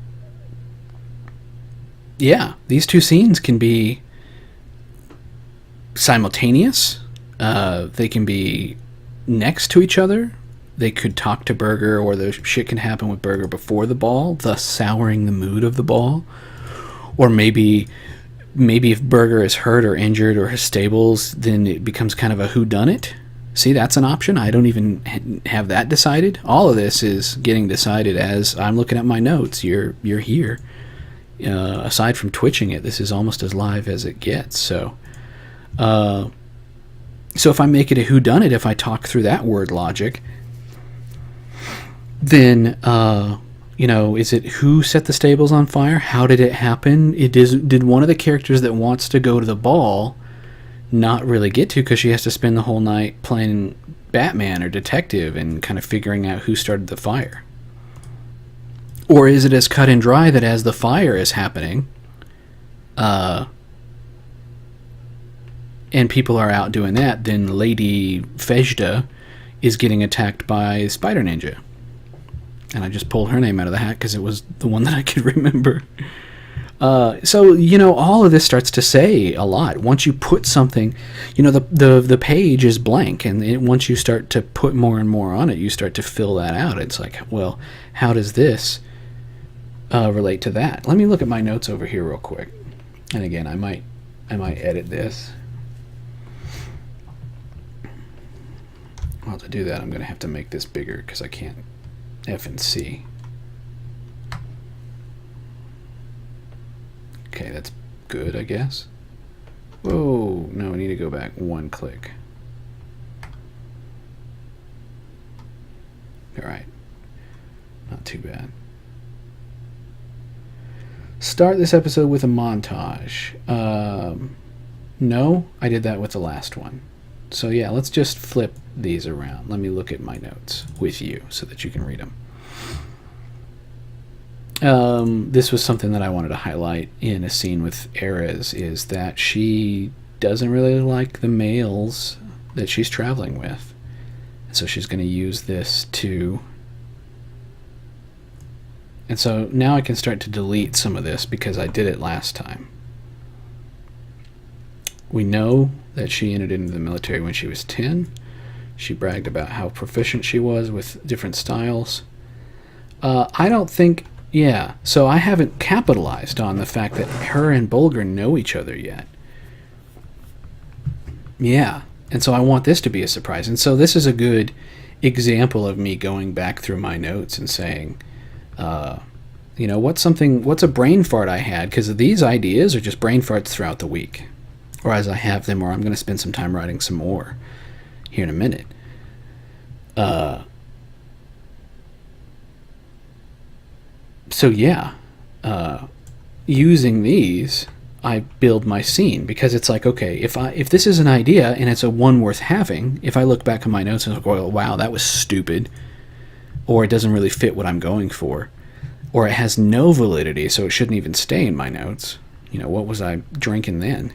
yeah, these two scenes can be simultaneous. They can be next to each other. They could talk to Burger, or the shit can happen with Burger before the ball, thus souring the mood of the ball. Or maybe if Burger is hurt or injured or has stables, then it becomes kind of a whodunit. See, that's an option. I don't even have that decided. All of this is getting decided as I'm looking at my notes. You're here. Aside from twitching it, this is almost as live as it gets. So if I make it a whodunit, if I talk through that word logic, then is it who set the stables on fire? How did it happen? Did one of the characters that wants to go to the ball not really get to, because she has to spend the whole night playing Batman or detective and kind of figuring out who started the fire? Or is it as cut and dry that as the fire is happening, and people are out doing that, then Lady Fejda is getting attacked by Spider Ninja? And I just pulled her name out of the hat because it was the one that I could remember. So all of this starts to say a lot. Once you put something, the page is blank, and once you start to put more and more on it, you start to fill that out. It's like, well, how does this relate to that? Let me look at my notes over here real quick. And again, I might edit this. Well, to do that, I'm going to have to make this bigger because I can't F and C. Okay, that's good, I guess. Whoa, no, I need to go back one click. Alright, not too bad. Start this episode with a montage. No, I did that with the last one. So yeah, let's just flip these around. Let me look at my notes with you so that you can read them. This was something that I wanted to highlight in a scene with Erez, is that she doesn't really like the males that she's traveling with. So she's going to use this to... And so now I can start to delete some of this because I did it last time. We know that she entered into the military when she was 10. She bragged about how proficient she was with different styles. I don't think... Yeah, so I haven't capitalized on the fact that her and Bulger know each other yet. Yeah, and so I want this to be a surprise. And so this is a good example of me going back through my notes and saying, what's a brain fart I had? Because these ideas are just brain farts throughout the week. Or as I have them, or I'm going to spend some time writing some more here in a minute. So yeah, using these, I build my scene, because it's like, okay, if this is an idea and it's a one worth having, if I look back on my notes and go, well, wow, that was stupid, or it doesn't really fit what I'm going for, or it has no validity, so it shouldn't even stay in my notes. What was I drinking then?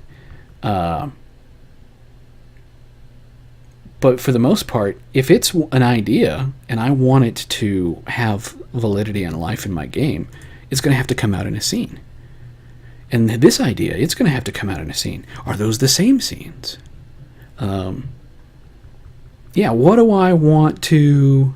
But for the most part, if it's an idea and I want it to have validity and life in my game, it's going to have to come out in a scene. And this idea, it's going to have to come out in a scene. Are those the same scenes? Yeah, what do I want to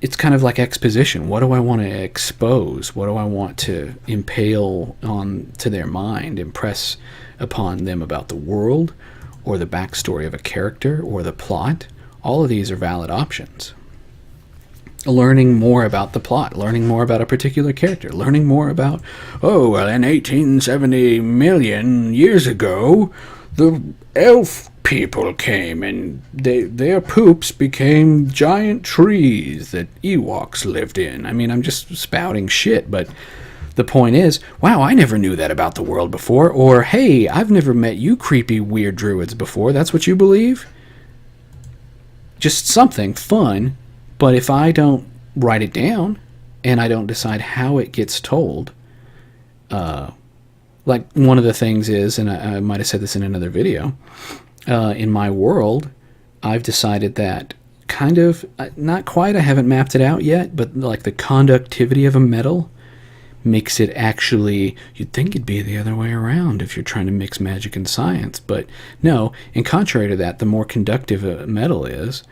it's kind of like exposition. What do I want to expose? What do I want to impale on to their mind, impress upon them about the world, or the backstory of a character, or the plot? All of these are valid options. Learning more about the plot, learning more about a particular character, learning more about, oh, well, in 1870 million years ago, the elf people came and their poops became giant trees that Ewoks lived in. I mean, I'm just spouting shit, but the point is, wow, I never knew that about the world before. Or, hey, I've never met you creepy, weird druids before. That's what you believe? Just something fun. But if I don't write it down and I don't decide how it gets told, like one of the things is, and I might have said this in another video, in my world, I've decided that kind of, not quite, I haven't mapped it out yet, but like the conductivity of a metal makes it actually, you'd think it'd be the other way around if you're trying to mix magic and science. But no, and contrary to that, the more conductive a metal is,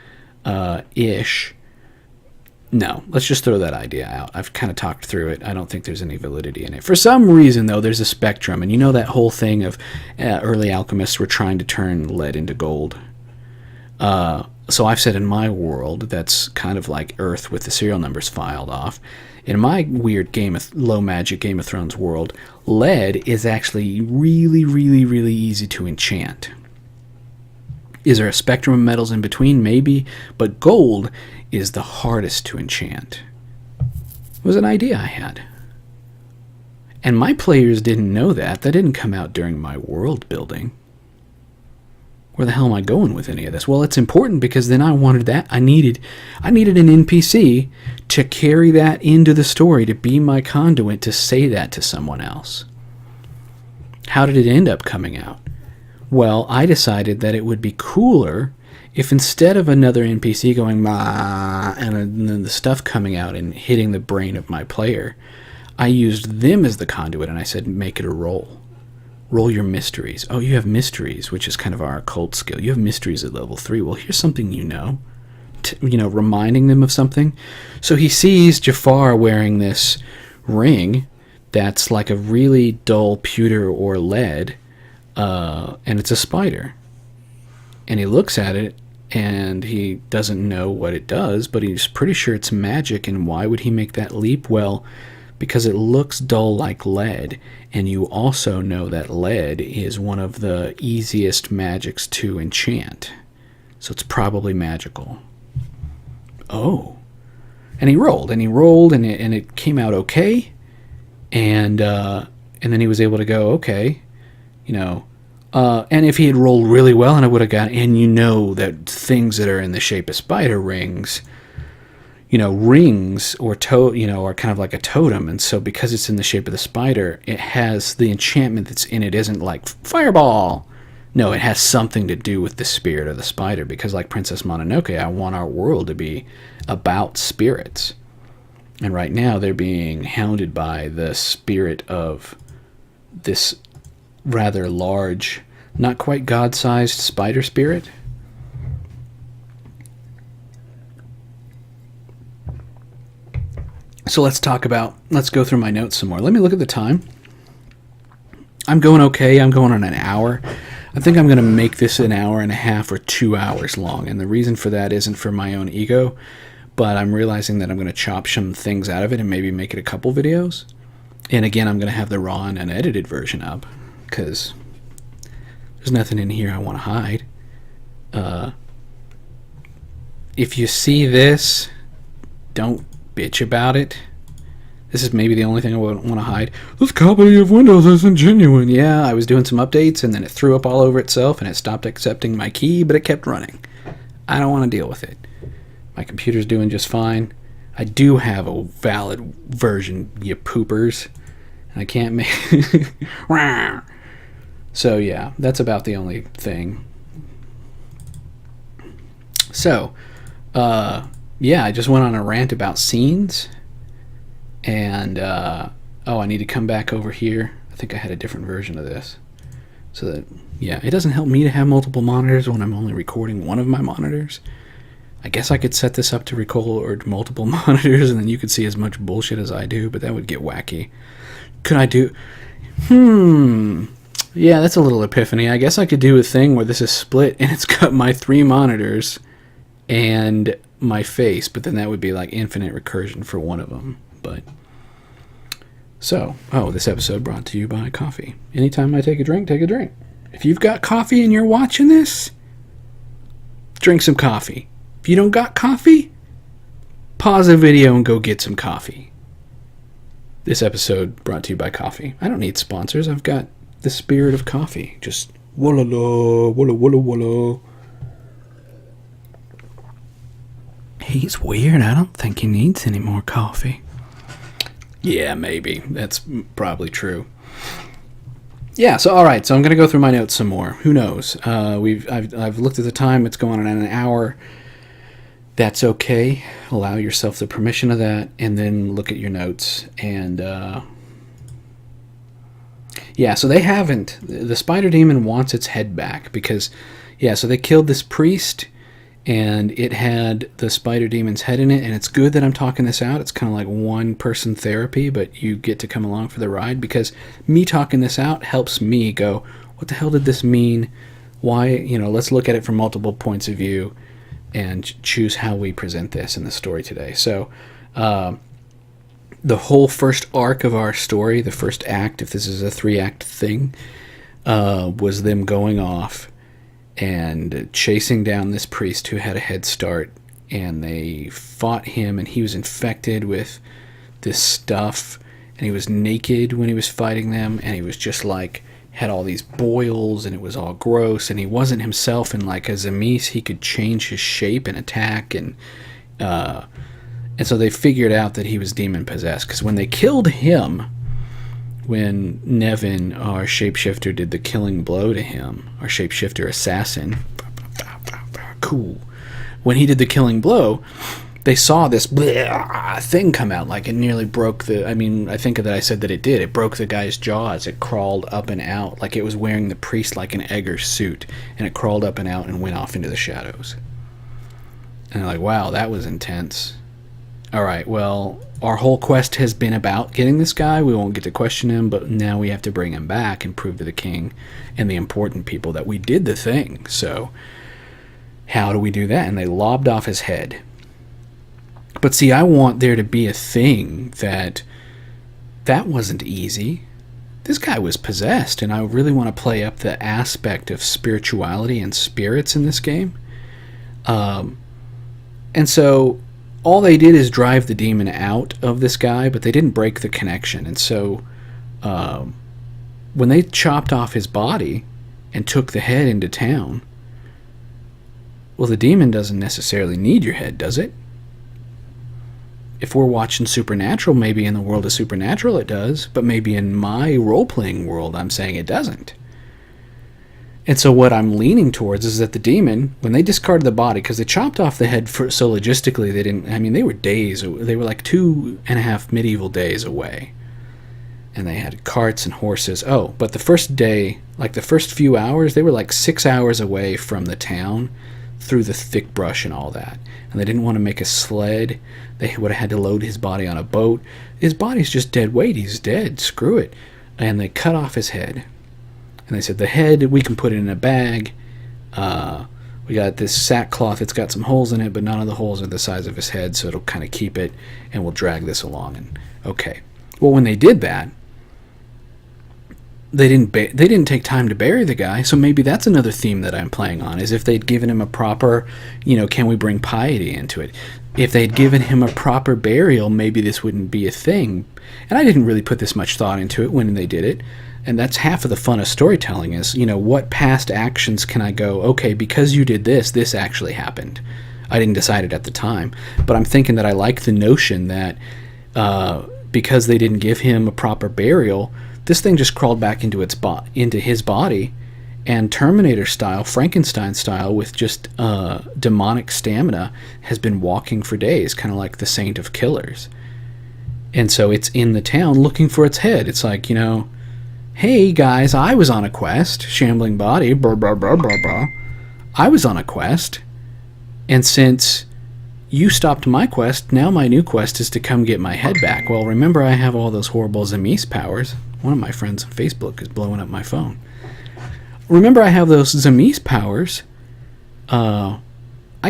no, let's just throw that idea out. I've kind of talked through it. I don't think there's any validity in it. For some reason, though, there's a spectrum. And you know that whole thing of early alchemists were trying to turn lead into gold. So I've said in my world, that's kind of like Earth with the serial numbers filed off. In my weird low magic Game of Thrones world, lead is actually really, really, really easy to enchant. Is there a spectrum of metals in between? Maybe. But gold is the hardest to enchant. It was an idea I had. And my players didn't know that. That didn't come out during my world building. Where the hell am I going with any of this? Well, it's important because then I wanted that. I needed an NPC to carry that into the story, to be my conduit, to say that to someone else. How did it end up coming out? Well, I decided that it would be cooler if instead of another NPC going ma and then the stuff coming out and hitting the brain of my player, I used them as the conduit and I said, make it a roll. Roll your mysteries. Oh, you have mysteries, which is kind of our occult skill. You have mysteries at level 3. Well, here's something you know. Reminding them of something. So he sees Jafar wearing this ring that's like a really dull pewter or lead, and it's a spider. And he looks at it, and he doesn't know what it does, but he's pretty sure it's magic. And why would he make that leap? Well, because it looks dull like lead, and you also know that lead is one of the easiest magics to enchant. So it's probably magical. Oh. And he rolled, and it came out okay. And then he was able to go, okay, and if he had rolled really well, and I would have got, and that things that are in the shape of spider rings, rings or are kind of like a totem. And so because it's in the shape of the spider, it has the enchantment that's in it isn't like fireball. No, it has something to do with the spirit of the spider, because like Princess Mononoke, I want our world to be about spirits. And right now they're being hounded by the spirit of this rather large, not quite god-sized spider spirit. So let's go through my notes some more. Let me look at the time. I'm going okay. I'm going on an hour. I think I'm going to make this an hour and a half or 2 hours long. And the reason for that isn't for my own ego, but I'm realizing that I'm going to chop some things out of it and maybe make it a couple videos. And again, I'm going to have the raw and unedited version up, because there's nothing in here I want to hide. If you see this, don't bitch about it. This is maybe the only thing I wouldn't want to hide. This copy of Windows isn't genuine. Yeah, I was doing some updates and then it threw up all over itself and it stopped accepting my key, but it kept running. I don't want to deal with it. My computer's doing just fine. I do have a valid version, you poopers. And I can't make... So yeah, that's about the only thing. So, yeah, I just went on a rant about scenes. And, I need to come back over here. I think I had a different version of this. So that, yeah, it doesn't help me to have multiple monitors when I'm only recording one of my monitors. I guess I could set this up to record multiple monitors and then you could see as much bullshit as I do, but that would get wacky. Could I do... Yeah, that's a little epiphany. I guess I could do a thing where this is split and it's got my 3 monitors and my face, but then that would be like infinite recursion for one of them. But so, this episode brought to you by coffee. Anytime I take a drink, take a drink. If you've got coffee and you're watching this, drink some coffee. If you don't got coffee, pause the video and go get some coffee. This episode brought to you by coffee. I don't need sponsors. I've got the spirit of coffee. Just walla walla walla walla. He's weird. I don't think he needs any more coffee. Yeah, maybe. That's probably true. Yeah, so all right. So I'm going to go through my notes some more. Who knows? I've looked at the time. It's going on an hour. That's okay. Allow yourself the permission of that, and then look at your notes. And yeah, so they haven't. The spider demon wants its head back because, yeah, so they killed this priest, and it had the spider demon's head in it. And it's good that I'm talking this out. It's kind of like one-person therapy, but you get to come along for the ride because me talking this out helps me go, what the hell did this mean? Why? Let's look at it from multiple points of view and choose how we present this in the story today. So the whole first arc of our story, the first act, if this is a 3-act thing, was them going off and chasing down this priest who had a head start, and they fought him, and he was infected with this stuff, and he was naked when he was fighting them, and he was just like had all these boils, and it was all gross, and he wasn't himself. And like a Zemeis, he could change his shape and attack, and so they figured out that he was demon possessed. Because when they killed him, when Nevin, our shapeshifter, did the killing blow to him, our shapeshifter assassin, cool. When he did the killing blow, they saw this thing come out, like it nearly broke the... I think that I said that it did. It broke the guy's jaws. It crawled up and out, like it was wearing the priest like an Egger suit, and it crawled up and out and went off into the shadows. And they're like, wow, that was intense. All right, well, our whole quest has been about getting this guy. We won't get to question him, but now we have to bring him back and prove to the king and the important people that we did the thing. So how do we do that? And they lobbed off his head. But see, I want there to be a thing that wasn't easy. This guy was possessed, and I really want to play up the aspect of spirituality and spirits in this game. And so all they did is drive the demon out of this guy, but they didn't break the connection. And so when they chopped off his body and took the head into town, well, the demon doesn't necessarily need your head, does it? If we're watching Supernatural, maybe in the world of Supernatural it does, but maybe in my role-playing world I'm saying it doesn't. And so what I'm leaning towards is that the demon, when they discarded the body, because they chopped off the head so logistically they didn't... they were days... They were like 2.5 medieval days away. And they had carts and horses. Oh, but the first day, like the first few hours, they were like 6 hours away from the town through the thick brush and all that. And they didn't want to make a sled. They would have had to load his body on a boat. His body's just dead weight. He's dead. Screw it. And they cut off his head. And they said, the head, we can put it in a bag. We got this sackcloth. It's got some holes in it, but none of the holes are the size of his head, so it'll kind of keep it, and we'll drag this along. And okay. Well, when they did that, they didn't take time to bury the guy, so maybe that's another theme that I'm playing on, is if they'd given him a proper, can we bring piety into it? If they'd given him a proper burial, maybe this wouldn't be a thing. And I didn't really put this much thought into it when they did it. And that's half of the fun of storytelling is, what past actions can I go, okay, because you did this, this actually happened. I didn't decide it at the time. But I'm thinking that I like the notion that because they didn't give him a proper burial, this thing just crawled back into his body, and Terminator style, Frankenstein style, with just demonic stamina, has been walking for days, kind of like the Saint of Killers. And so it's in the town looking for its head. It's like, hey guys, I was on a quest, shambling body, blah, blah, blah, blah, blah. I was on a quest, and since you stopped my quest. Now my new quest is to come get my head back. Well, remember I have all those horrible Zamis powers. One of my friends on Facebook is blowing up my phone. Remember I have those Zamis powers. I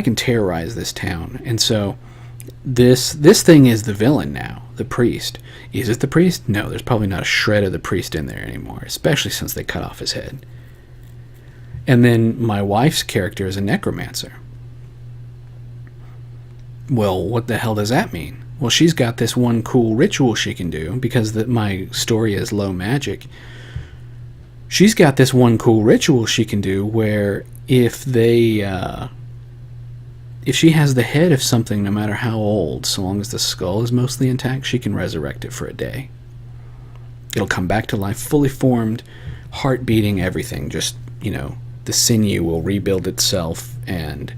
can terrorize this town. And so this thing is the villain now, the priest. Is it the priest? No, there's probably not a shred of the priest in there anymore, especially since they cut off his head. And then my wife's character is a necromancer. Well, what the hell does that mean? Well, she's got this one cool ritual she can do, because my story is low magic. She's got this one cool ritual she can do where if she has the head of something, no matter how old, so long as the skull is mostly intact, she can resurrect it for a day. It'll come back to life, fully formed, heart beating, everything. Just, the sinew will rebuild itself, and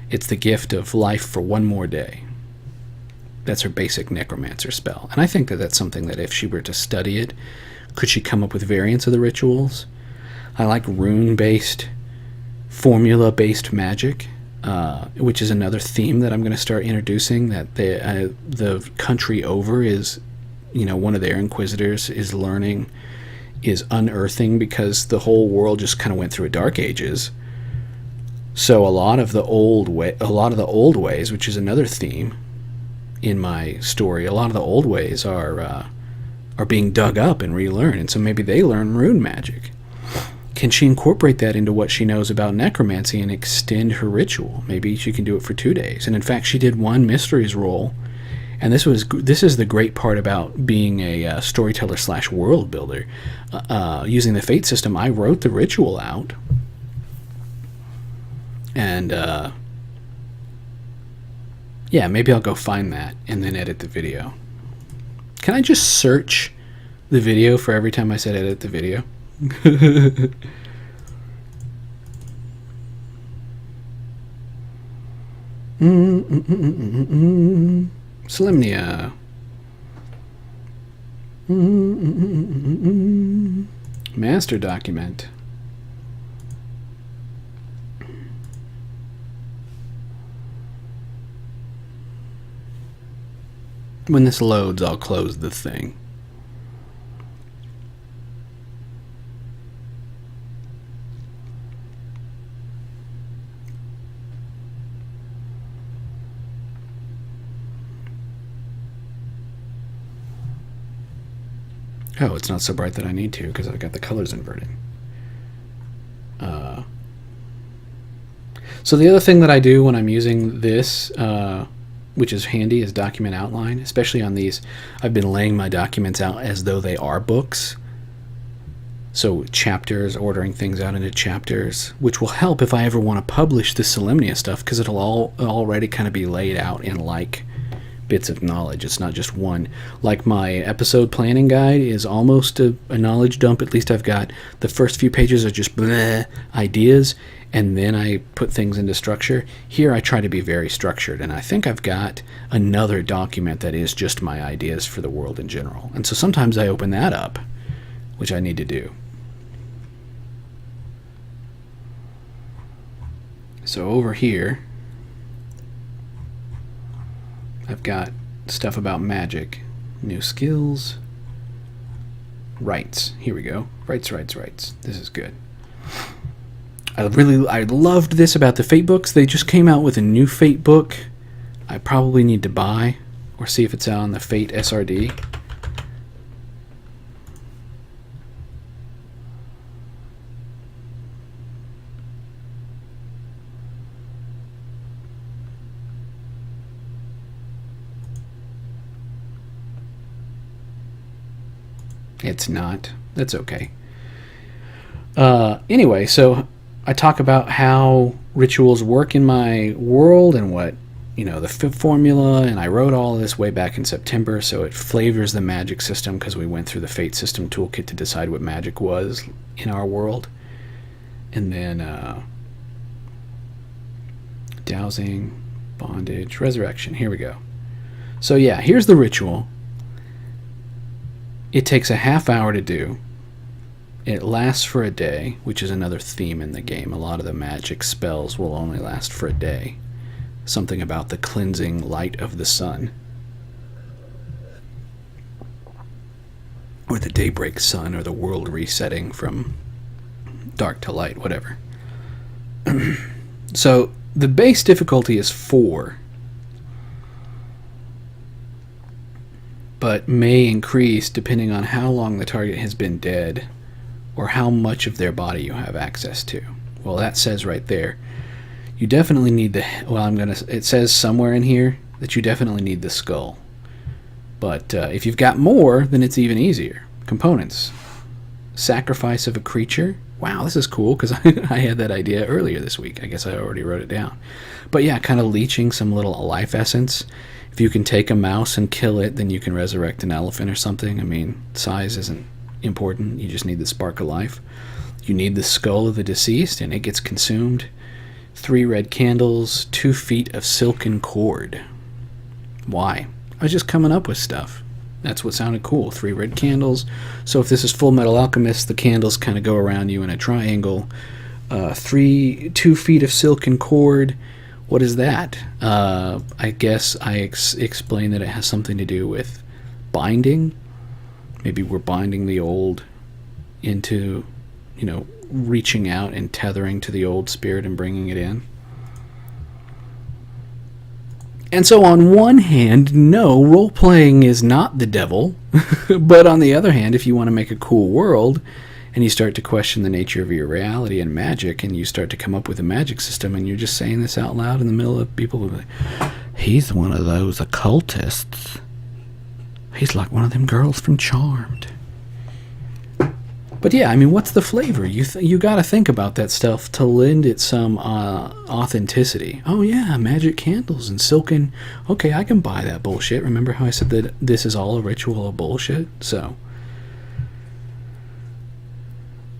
it's the gift of life for one more day. That's her basic necromancer spell. And I think that that's something that if she were to study it, could she come up with variants of the rituals? I like rune-based, formula-based magic, which is another theme that I'm going to start introducing, that the country over is, one of their inquisitors is unearthing, because the whole world just kind of went through a dark ages. So a lot of the old ways, which is another theme in my story, a lot of the old ways are being dug up and relearned, and so maybe they learn rune magic. Can she incorporate that into what she knows about necromancy and extend her ritual? Maybe she can do it for 2 days. And in fact, she did one mysteries roll, and this is the great part about being a storyteller / world builder. Using the fate system, I wrote the ritual out. And, maybe I'll go find that and then edit the video. Can I just search the video for every time I said edit the video? Solemnia. Master document. When this loads, I'll close the thing. Oh, it's not so bright that I need to, because I've got the colors inverted. So the other thing that I do when I'm using this, which is handy, is document outline. Especially on these, I've been laying my documents out as though they are books. So chapters, ordering things out into chapters, which will help if I ever want to publish the Solemnia stuff, because it'll already kind of be laid out in bits of knowledge. It's not just one. Like my episode planning guide is almost a knowledge dump. At least I've got the first few pages are just ideas, and then I put things into structure. Here I try to be very structured, and I think I've got another document that is just my ideas for the world in general. And so sometimes I open that up, which I need to do. So over here I've got stuff about magic, new skills, rights. Here we go. Rights. This is good. I loved this about the Fate books. They just came out with a new Fate book I probably need to buy, or see if it's out on the Fate SRD. It's not. That's okay. Anyway, so I talk about how rituals work in my world and what, the formula, and I wrote all of this way back in September, so it flavors the magic system, because we went through the Fate system toolkit to decide what magic was in our world. And then dowsing, bondage, resurrection. Here we go. So yeah, here's the ritual. It takes a half hour to do. It lasts for a day, which is another theme in the game. A lot of the magic spells will only last for a day. something about the cleansing light of the sun, or the daybreak sun, or the world resetting from dark to light, whatever. So the base difficulty is 4, but may increase depending on how long the target has been dead or how much of their body you have access to. Well, that says right there, you definitely need the, it says somewhere in here that you definitely need the skull. But if you've got more, then it's even easier. Components. Sacrifice of a creature. Wow, this is cool, because I had that idea earlier this week. I guess I already wrote it down. But yeah, kind of leeching some little life essence. If you can take a mouse and kill it, then you can resurrect an elephant or something. I mean, size isn't important. You just need the spark of life. You need the skull of the deceased, and it gets consumed. 3 red candles, 2 feet of silken cord. Why? I was just coming up with stuff. That's what sounded cool. 3 red candles. So if this is Full Metal Alchemist, the candles kind of go around you in a triangle. 2 feet of silken cord. What is that? I guess I explained that it has something to do with binding. Maybe we're binding the old into, reaching out and tethering to the old spirit and bringing it in. And so on one hand, no, role-playing is not the devil. But on the other hand, if you want to make a cool world and you start to question the nature of your reality and magic, and you start to come up with a magic system, and you're just saying this out loud in the middle of people who are like, he's one of those occultists. He's like one of them girls from Charmed. But yeah, I mean, what's the flavor? You got to think about that stuff to lend it some authenticity. Oh yeah, magic candles and silken. Okay, I can buy that bullshit. Remember how I said that this is all a ritual of bullshit? So,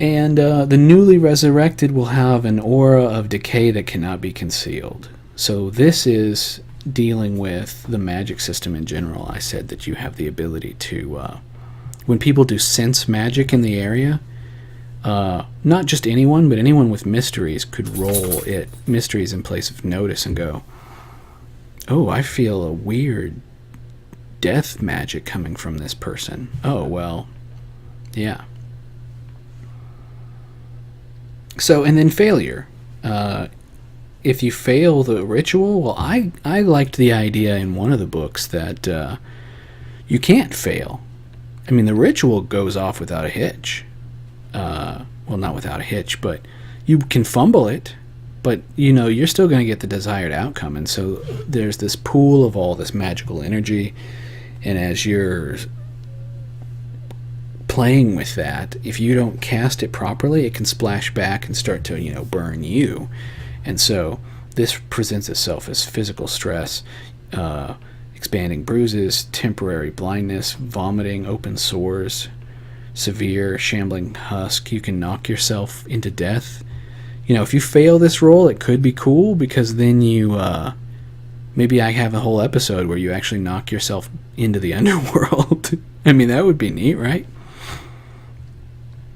and the newly resurrected will have an aura of decay that cannot be concealed. So this is dealing with the magic system in general. I said that you have the ability to. When people do sense magic in the area, not just anyone, but anyone with mysteries could roll mysteries in place of notice and go, oh, I feel a weird death magic coming from this person. Oh, well, yeah. So, and then failure. If you fail the ritual, well, I liked the idea in one of the books that you can't fail. I mean, the ritual goes off without a hitch. Well, not without a hitch, but you can fumble it, but, you're still going to get the desired outcome. And so there's this pool of all this magical energy, and as you're playing with that, if you don't cast it properly, it can splash back and start to, burn you. And so this presents itself as physical stress, expanding bruises, temporary blindness, vomiting, open sores, severe shambling husk. You can knock yourself into death. If you fail this roll, it could be cool, because then you maybe I have a whole episode where you actually knock yourself into the underworld. I mean, that would be neat, right?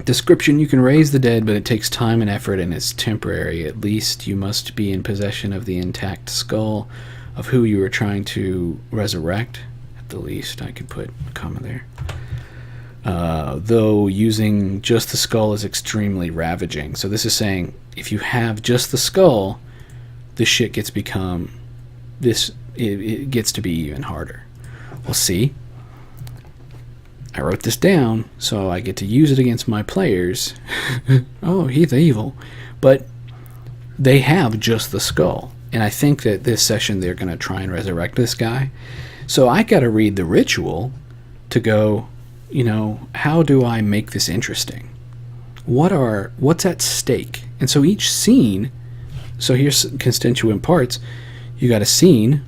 Description: you can raise the dead, but it takes time and effort, and it's temporary. At least you must be in possession of the intact skull of who you are trying to resurrect. At the least, I could put a comma there. Though using just the skull is extremely ravaging. So this is saying, if you have just the skull, this shit gets it gets to be even harder. Well, see, I wrote this down, so I get to use it against my players. Oh, he's evil. But they have just the skull. And I think that this session they're going to try and resurrect this guy. So I got to read the ritual to go, how do I make this interesting? What's at stake? And so each scene, so here's constituent parts. You got a scene.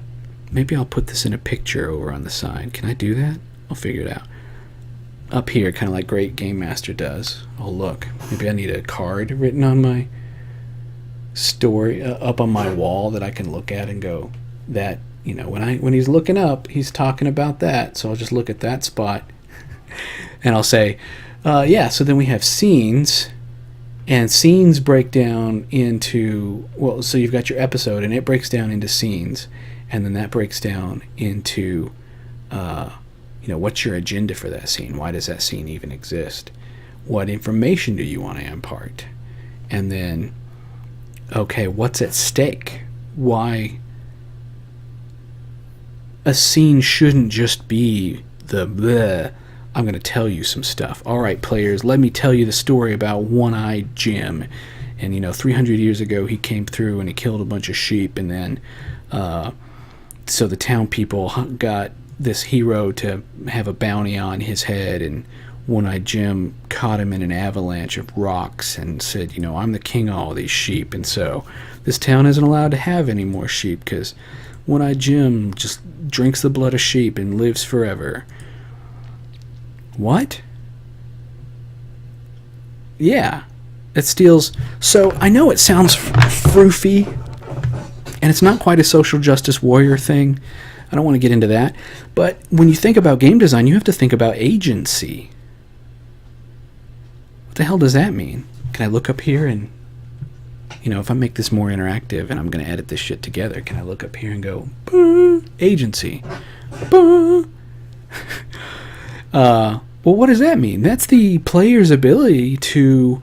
Maybe I'll put this in a picture over on the side. Can I do that? I'll figure it out. Up here, kind of like Great Game Master does. Oh, look. Maybe I need a card written on my story up on my wall that I can look at and go, that when he's looking up, he's talking about that. So I'll just look at that spot and I'll say, so then we have scenes, And scenes break down into, well, so you've got your episode, and it breaks down into scenes, and then that breaks down into, what's your agenda for that scene? Why does that scene even exist? What information do you want to impart? And then, okay, what's at stake? Why a scene shouldn't just be the bleh, I'm going to tell you some stuff. All right, players, let me tell you the story about One-Eyed Jim. And, 300 years ago, he came through and he killed a bunch of sheep. And then, so the town people got this hero to have a bounty on his head. And One-Eyed Jim caught him in an avalanche of rocks and said, I'm the king of all these sheep. And so this town isn't allowed to have any more sheep because One-Eyed Jim just drinks the blood of sheep and lives forever. What? Yeah, it steals. So I know it sounds froofy, and it's not quite a social justice warrior thing. I don't want to get into that. But when you think about game design, you have to think about agency. What the hell does that mean? Can I look up here and, if I make this more interactive and I'm going to edit this shit together, can I look up here and go, agency? Well, what does that mean? That's the player's ability to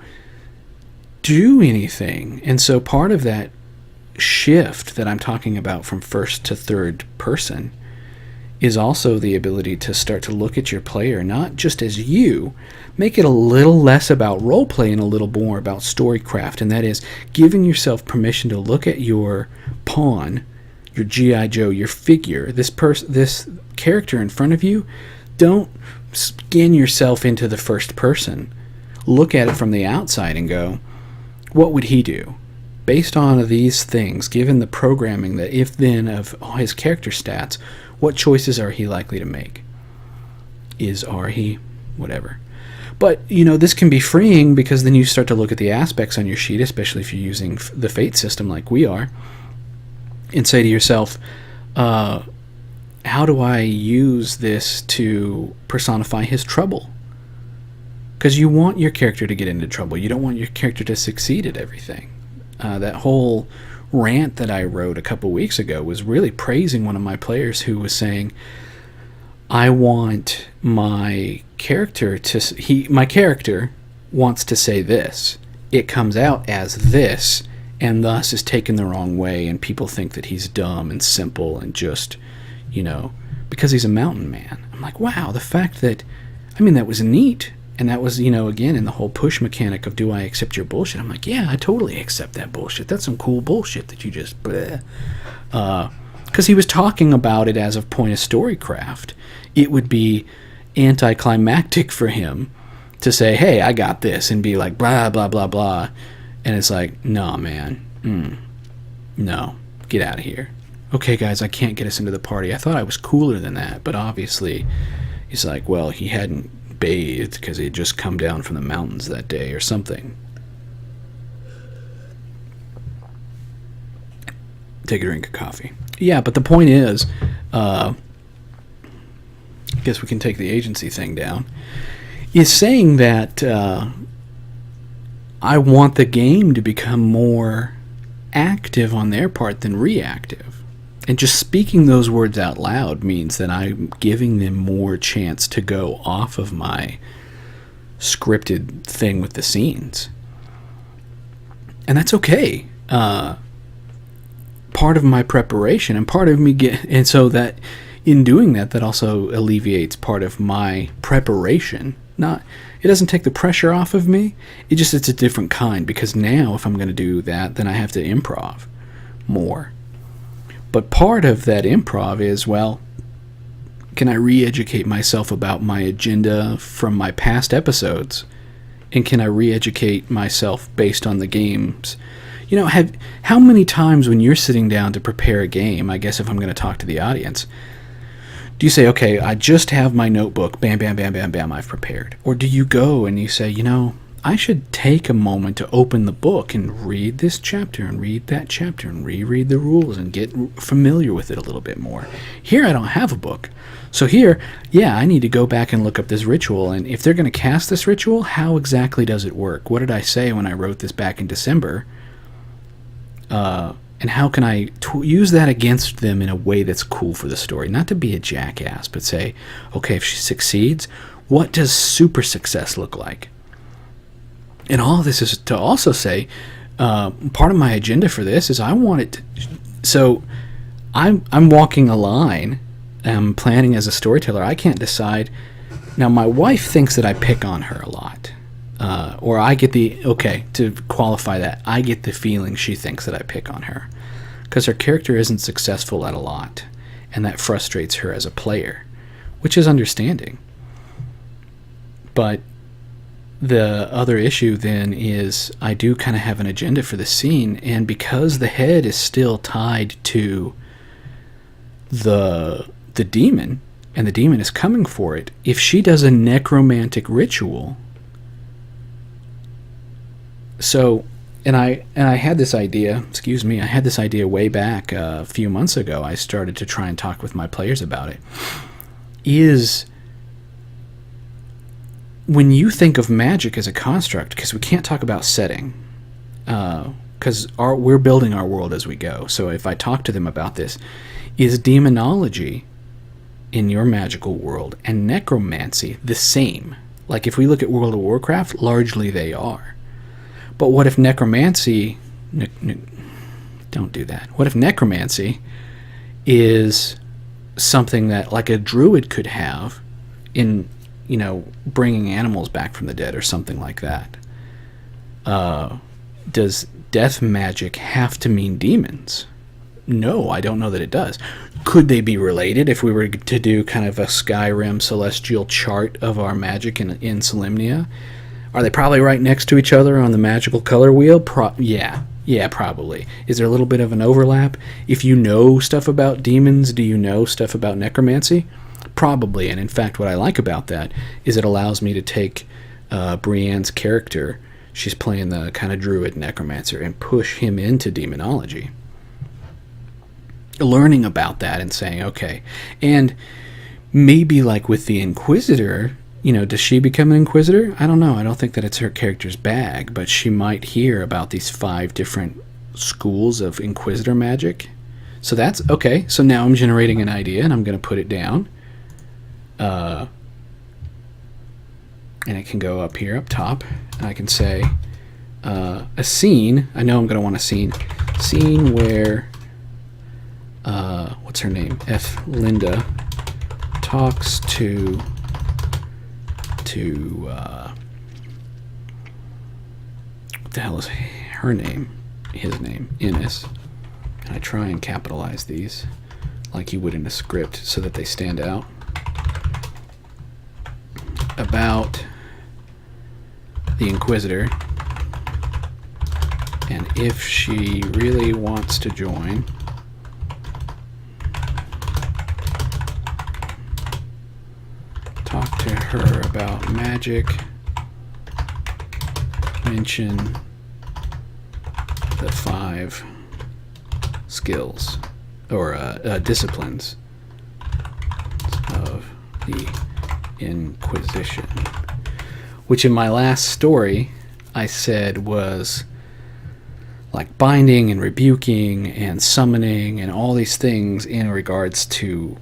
do anything. And so part of that shift that I'm talking about from first to third person is also the ability to start to look at your player not just as you, make it a little less about roleplay and a little more about storycraft, and that is giving yourself permission to look at your pawn, your G.I. Joe, your figure, this character in front of you. Don't skin yourself into the first person. Look at it from the outside and go, what would he do? Based on these things, given the programming, the if-then of his character stats, what choices are he likely to make? Are he? Whatever. But, this can be freeing because then you start to look at the aspects on your sheet, especially if you're using the fate system like we are, and say to yourself, how do I use this to personify his trouble? Because you want your character to get into trouble. You don't want your character to succeed at everything. That whole rant that I wrote a couple weeks ago was really praising one of my players who was saying, I want my character my character wants to say this. It comes out as this, and thus is taken the wrong way, and people think that he's dumb and simple and just, because he's a mountain man. I'm like, wow, the fact that, that was neat. And that was, again, in the whole push mechanic of do I accept your bullshit? I'm like, yeah, I totally accept that bullshit. That's some cool bullshit that you just, because he was talking about it as a point of Storycraft. It would be anticlimactic for him to say, hey, I got this, and be like, blah, blah, blah, blah. And it's like, nah, man. No, get out of here. Okay, guys, I can't get us into the party. I thought I was cooler than that, but obviously he's like, well, he hadn't bathed because he had just come down from the mountains that day or something. Take a drink of coffee. Yeah, but the point is, I guess we can take the agency thing down, is saying that I want the game to become more active on their part than reactive. And just speaking those words out loud means that I'm giving them more chance to go off of my scripted thing with the scenes. And that's okay. Part of my preparation and part of me and so that in doing that also alleviates part of my preparation. It doesn't take the pressure off of me. It's a different kind, because now if I'm going to do that, then I have to improv more. But part of that improv is, well, can I re-educate myself about my agenda from my past episodes? And can I re-educate myself based on the games? How many times when you're sitting down to prepare a game, I guess if I'm going to talk to the audience, do you say, okay, I just have my notebook, bam, bam, bam, bam, bam, I've prepared? Or do you go and you say, I should take a moment to open the book and read this chapter and read that chapter and reread the rules and get familiar with it a little bit more. Here I don't have a book. So here, yeah, I need to go back and look up this ritual, and if they're going to cast this ritual, how exactly does it work? What did I say when I wrote this back in December? And how can I use that against them in a way that's cool for the story? Not to be a jackass, but say, okay, if she succeeds, what does super success look like? And all of this is to also say, part of my agenda for this is I want it to... So I'm walking a line. I'm planning as a storyteller. I can't decide. Now, my wife thinks that I pick on her a lot. Or I get to qualify that, I get the feeling she thinks that I pick on her. Because her character isn't successful at a lot. And that frustrates her as a player. Which is understanding. But the other issue then is I do kind of have an agenda for the scene. And because the head is still tied to the demon, and the demon is coming for it, if she does a necromantic ritual... So, and I had this idea, I had this idea way back a few months ago. I started to try and talk with my players about it. Is when you think of magic as a construct, because we can't talk about setting, because we're building our world as we go. So if I talk to them about this, is demonology in your magical world and necromancy the same? Like if we look at World of Warcraft, largely they are. But what if necromancy... don't do that. What if necromancy is something that, like a druid could have in, bringing animals back from the dead or something like that? Does death magic have to mean demons? No, I don't know that it does. Could they be related if we were to do kind of a Skyrim celestial chart of our magic in Solemnia? Are they probably right next to each other on the magical color wheel? Yeah, probably. Is there a little bit of an overlap? If you know stuff about demons, do you know stuff about necromancy? Probably, and in fact what I like about that is it allows me to take Brienne's character, she's playing the kind of druid necromancer, and push him into demonology. Learning about that and saying, okay, and maybe like with the Inquisitor... does she become an Inquisitor? I don't know. I don't think that it's her character's bag, but she might hear about these 5 different schools of Inquisitor magic. So that's okay. So now I'm generating an idea, and I'm going to put it down. And it can go up here, up top, and I can say a scene. I know I'm going to want a scene. Scene where, what's her name? Linda talks to what the hell is her name? His name, Innes. And I try and capitalize these like you would in a script so that they stand out. About the Inquisitor, and if she really wants to join, talk to her about magic, mention the 5 skills or disciplines of the Inquisition, which in my last story I said was like binding and rebuking and summoning and all these things in regards to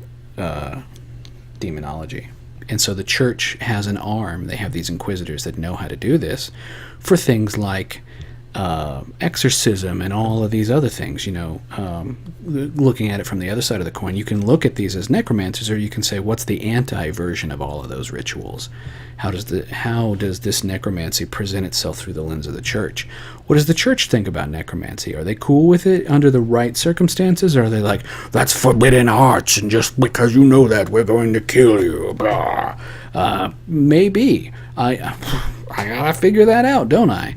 demonology. And so the church has an arm. They have these inquisitors that know how to do this for things like exorcism and all of these other things. Looking at it from the other side of the coin, you can look at these as necromancers, or you can say, what's the anti-version of all of those rituals? How does this necromancy present itself through the lens of the church? What does the church think about necromancy? Are they cool with it under the right circumstances? Or are they like, that's forbidden arts, and just because you know that, we're going to kill you? Blah. Maybe. I gotta figure that out, don't I?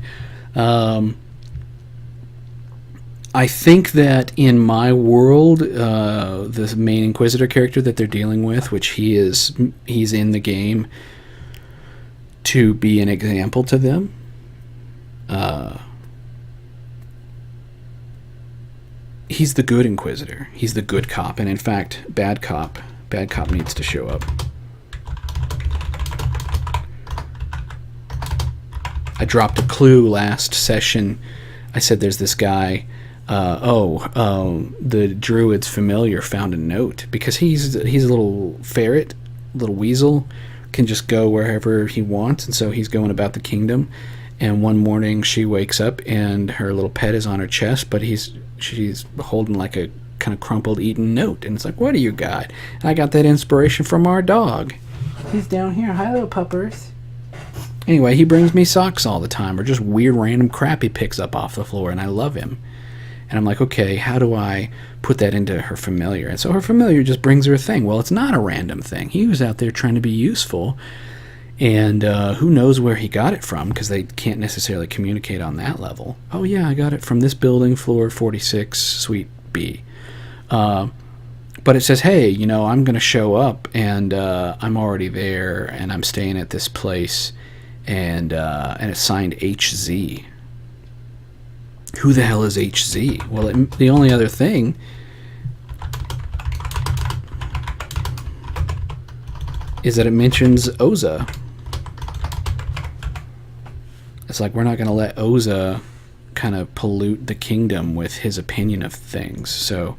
I think that in my world, the main Inquisitor character that they're dealing with, which he's in the game to be an example to them, he's the good Inquisitor. He's the good cop, and in fact, bad cop needs to show up. I dropped a clue last session. I said there's this guy. The druid's familiar found a note, because he's a little ferret, little weasel, can just go wherever he wants, and so he's going about the kingdom. And one morning she wakes up and her little pet is on her chest, but she's holding like a kind of crumpled, eaten note, and it's like, what do you got? And I got that inspiration from our dog. He's down here. Hi, little puppers. Anyway, he brings me socks all the time, or just weird random crap he picks up off the floor, and I love him. And I'm like, okay, how do I put that into her familiar? And so her familiar just brings her a thing. Well, it's not a random thing. He was out there trying to be useful, and who knows where he got it from, because they can't necessarily communicate on that level. Oh, yeah, I got it from this building, floor 46, suite B. But it says, hey, I'm going to show up, and I'm already there, and I'm staying at this place, and it's signed HZ. Who the hell is HZ? Well, the only other thing is that it mentions Oza. It's like, we're not going to let Oza kind of pollute the kingdom with his opinion of things. So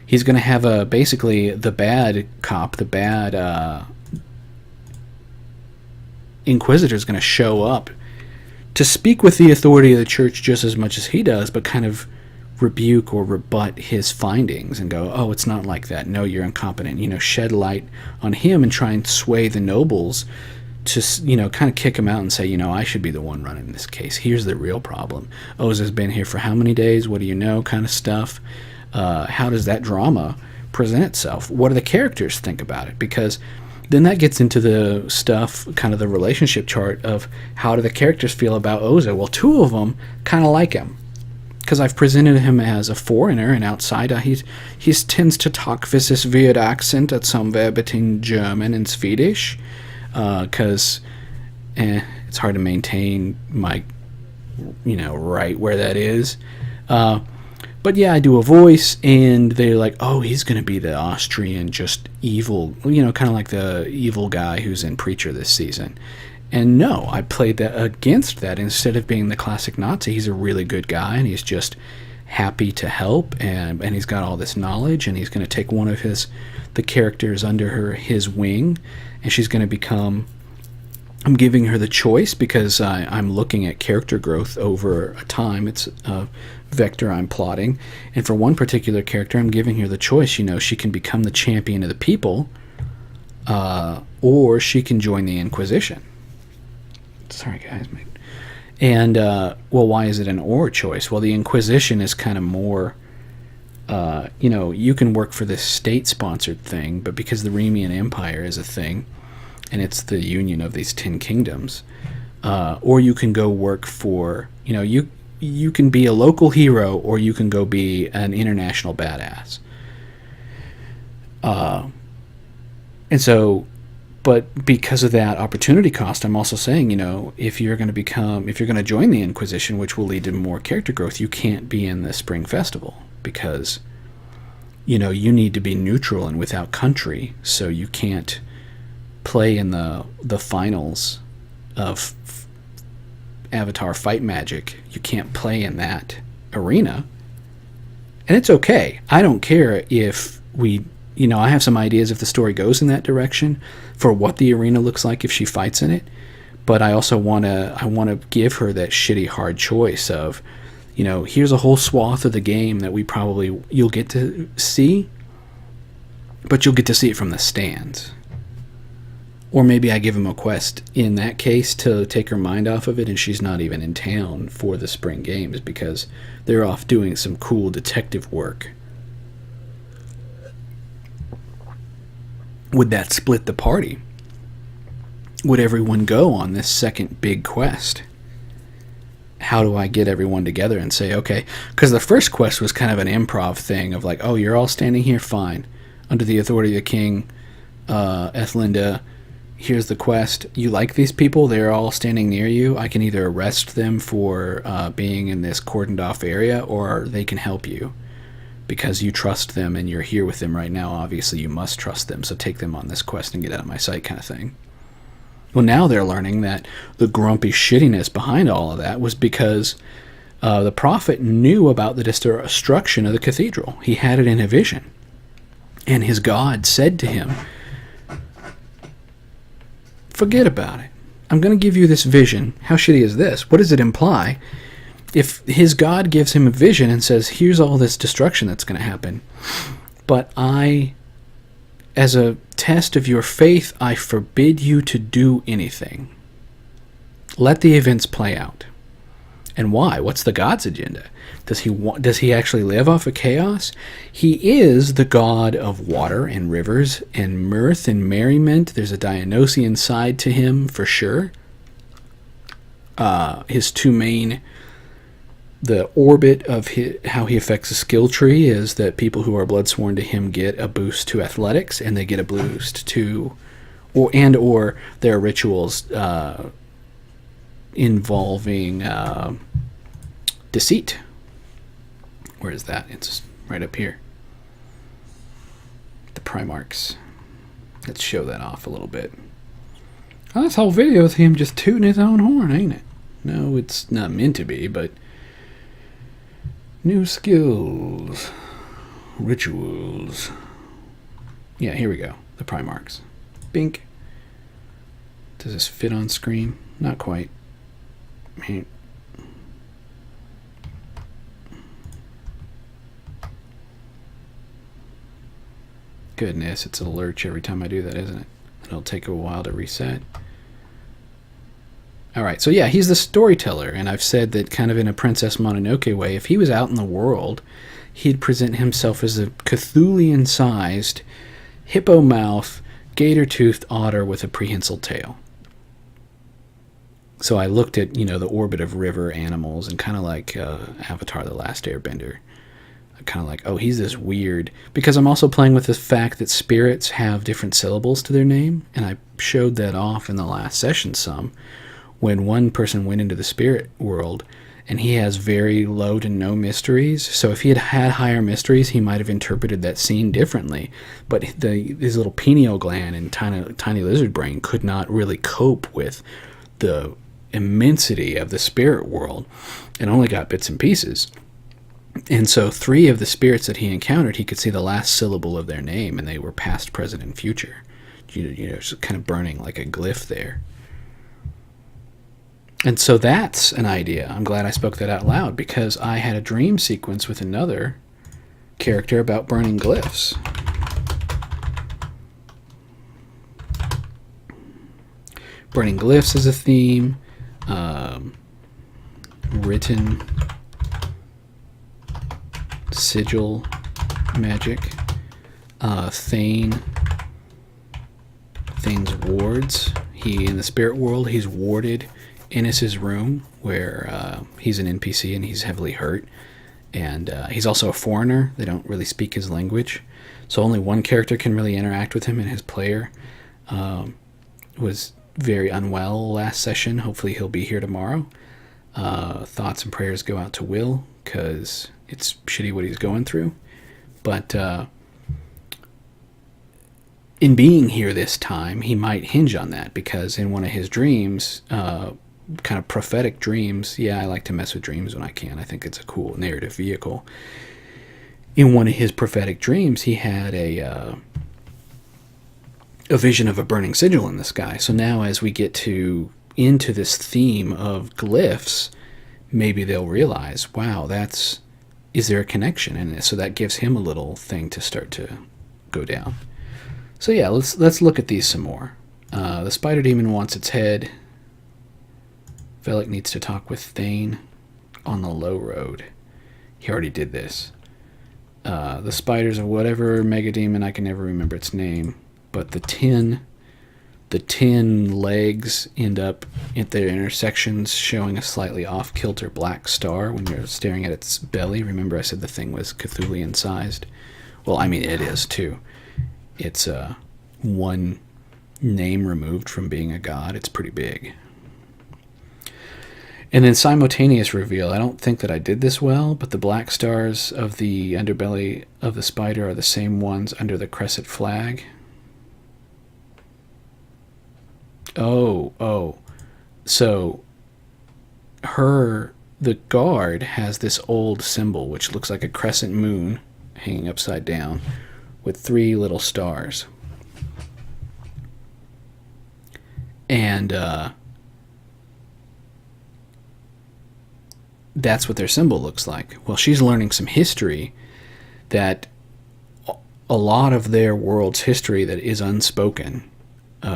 he's going to have basically the bad cop, the bad Inquisitor is going to show up to speak with the authority of the church just as much as he does, but kind of rebuke or rebut his findings and go, oh, it's not like that. No, you're incompetent. Shed light on him and try and sway the nobles to, kind of kick him out and say, I should be the one running this case. Here's the real problem. Oza's been here for how many days? What do you know? Kind of stuff. How does that drama present itself? What do the characters think about it? Because then that gets into the stuff, kind of the relationship chart of how do the characters feel about Oza. Well, two of them kind of like him, because I've presented him as a foreigner and outsider. He tends to talk with this weird accent at somewhere between German and Swedish, because it's hard to maintain my, right where that is. But yeah, I do a voice, and they're like, oh, he's going to be the Austrian, just evil, kind of like the evil guy who's in Preacher this season. And no, I played that against that. Instead of being the classic Nazi, he's a really good guy, and he's just happy to help, and he's got all this knowledge, and he's going to take one of the characters under his wing, and she's going to become... I'm giving her the choice, because I'm looking at character growth over a time. It's a vector I'm plotting. And for one particular character, I'm giving her the choice. She can become the champion of the people, or she can join the Inquisition. Sorry, guys. And, why is it an or choice? Well, the Inquisition is kind of more... you can work for this state-sponsored thing, but because the Remian Empire is a thing, and it's the union of these 10 kingdoms, or you can go work for, you can be a local hero, or you can go be an international badass. And so, but because of that opportunity cost, I'm also saying, if you're going to join the Inquisition, which will lead to more character growth, you can't be in the Spring Festival, because, you need to be neutral and without country, so you can't play in the finals of Avatar Fight Magic. You can't play in that arena, and it's okay. I don't care if we, I have some ideas if the story goes in that direction for what the arena looks like if she fights in it, but I also want to give her that shitty hard choice of, here's a whole swath of the game that you'll get to see, but you'll get to see it from the stands. Or maybe I give him a quest in that case to take her mind off of it, and she's not even in town for the spring games because they're off doing some cool detective work. Would that split the party? Would everyone go on this second big quest? How do I get everyone together and say, okay, because the first quest was kind of an improv thing of like, oh, you're all standing here, fine, under the authority of the king, Ethelinda, here's the quest. You like these people? They're all standing near you. I can either arrest them for being in this cordoned off area, or they can help you because you trust them and you're here with them right now. Obviously, you must trust them, so take them on this quest and get out of my sight, kind of thing. Well, now they're learning that the grumpy shittiness behind all of that was because the prophet knew about the destruction of the cathedral. He had it in a vision. And his God said to him, forget about it. I'm going to give you this vision. How shitty is this? What does it imply? If his God gives him a vision and says, here's all this destruction that's going to happen, but as a test of your faith, I forbid you to do anything. Let the events play out. And why? What's the God's agenda? Does he actually live off of chaos? He is the God of water and rivers and mirth and merriment. There's a Dionysian side to him for sure. His two main, the orbit of how he affects the skill tree is that people who are blood sworn to him get a boost to athletics, and they get a boost to, or their rituals involving deceit. Where is that? It's right up here. The Primarchs. Let's show that off a little bit. Oh, this whole video is him just tooting his own horn, ain't it? No, it's not meant to be, but new skills, rituals. Yeah, here we go. The Primarchs. Bink. Does this fit on screen? Not quite. Goodness, it's a lurch every time I do that, isn't it? It'll take a while to reset. Alright, so yeah, he's the storyteller, and I've said that kind of in a Princess Mononoke way, if he was out in the world, he'd present himself as a Cthulian-sized, hippo-mouthed, gator-toothed otter with a prehensile tail. So I looked at, the orbit of river animals, and kind of like Avatar: The Last Airbender. Kind of like, oh, he's this weird, because I'm also playing with the fact that spirits have different syllables to their name, and I showed that off in the last session some, when one person went into the spirit world, and he has very low to no mysteries, so if he had higher mysteries, he might have interpreted that scene differently, but his little pineal gland and tiny lizard brain could not really cope with the immensity of the spirit world, and only got bits and pieces. And so 3 of the spirits that he encountered, he could see the last syllable of their name, and they were past, present, and future. Just kind of burning like a glyph there. And so that's an idea. I'm glad I spoke that out loud, because I had a dream sequence with another character about burning glyphs. Burning glyphs is a theme. Written sigil magic. Thane's wards. He, in the spirit world, he's warded Innes's room, where he's an NPC and he's heavily hurt. And he's also a foreigner. They don't really speak his language. So only one character can really interact with him, and his player was very unwell last session. Hopefully he'll be here tomorrow. Thoughts and prayers go out to Will, because it's shitty what he's going through. But in being here this time, he might hinge on that, because in one of his dreams, kind of prophetic dreams, I like to mess with dreams when I can. I think it's a cool narrative vehicle. In one of his prophetic dreams, he had a vision of a burning sigil in the sky. So now as we get into this theme of glyphs, maybe they'll realize, wow, is there a connection in this? So that gives him a little thing to start to go down. So yeah, let's look at these some more. The spider demon wants its head. Velik needs to talk with Thane on the low road. He already did this. The spiders of whatever mega demon, I can never remember its name, but the 10 legs end up at their intersections showing a slightly off-kilter black star when you're staring at its belly. Remember I said the thing was Cthulian-sized? Well, I mean, it is too. It's one name removed from being a god. It's pretty big. And then simultaneous reveal. I don't think that I did this well, but the black stars of the underbelly of the spider are the same ones under the crescent flag. Oh. So the guard has this old symbol, which looks like a crescent moon hanging upside down with 3 little stars. And that's what their symbol looks like. Well, she's learning some history that a lot of their world's history that is unspoken,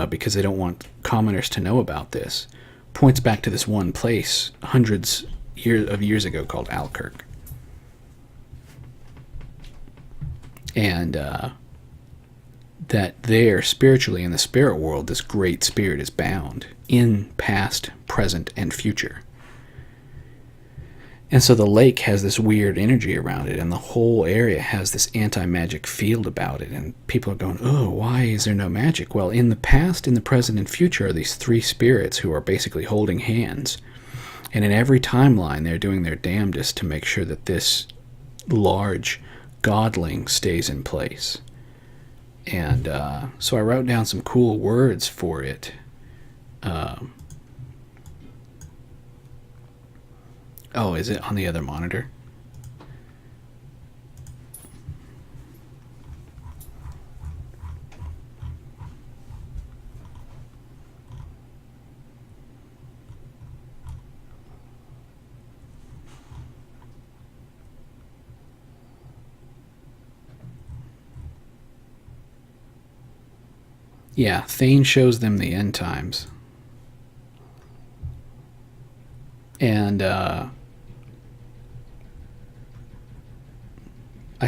because they don't want commoners to know about this, points back to this one place hundreds of years ago called Alkirk. And that there, spiritually, in the spirit world, this great spirit is bound in past, present, and future. And so the lake has this weird energy around it, and the whole area has this anti-magic field about it, and people are going, oh, why is there no magic? Well, in the past, in the present, and future are these 3 spirits who are basically holding hands. And in every timeline, they're doing their damnedest to make sure that this large godling stays in place. And so I wrote down some cool words for it. Oh, is it on the other monitor? Yeah, Thane shows them the end times. And I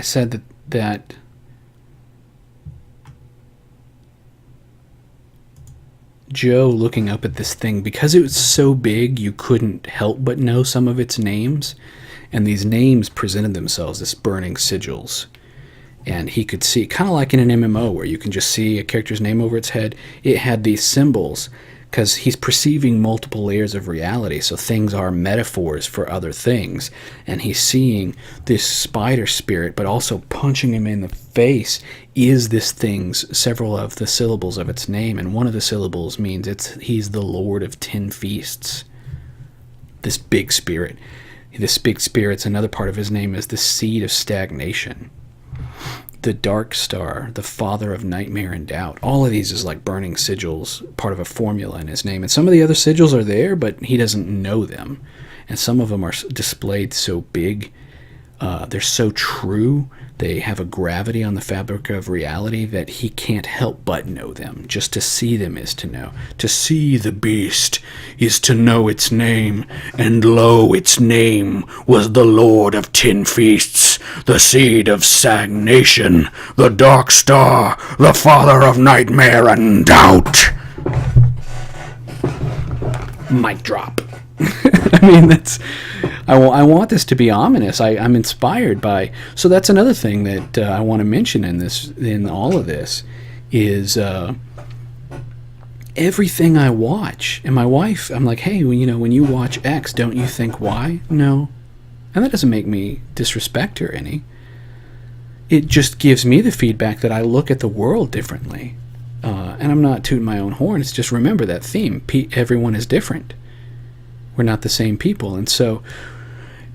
said that Joe looking up at this thing, because it was so big you couldn't help but know some of its names, and these names presented themselves as burning sigils. And he could see, kind of like in an MMO where you can just see a character's name over its head, it had these symbols, because he's perceiving multiple layers of reality, so things are metaphors for other things. And he's seeing this spider spirit, but also punching him in the face is this thing's, several of the syllables of its name, and one of the syllables means he's the Lord of 10 Feasts. This big spirit. This big spirit's another part of his name is the Seed of Stagnation. The Dark Star, the Father of Nightmare and Doubt. All of these is like burning sigils, part of a formula in his name. And some of the other sigils are there, but he doesn't know them. And some of them are displayed so big, they're so true, they have a gravity on the fabric of reality that he can't help but know them. Just to see them is to know. To see the beast is to know its name, and lo, its name was the Lord of 10 Feasts, the Seed of Stagnation, the Dark Star, the Father of Nightmare and Doubt. Mic drop. I mean, I want this to be ominous. I'm inspired by. So that's another thing that I want to mention in all of this is everything I watch. And my wife, I'm like, hey, when you watch X, don't you think Y? No, and that doesn't make me disrespect her any. It just gives me the feedback that I look at the world differently. And I'm not tooting my own horn. It's just remember that theme. Everyone is different. We're not the same people. And so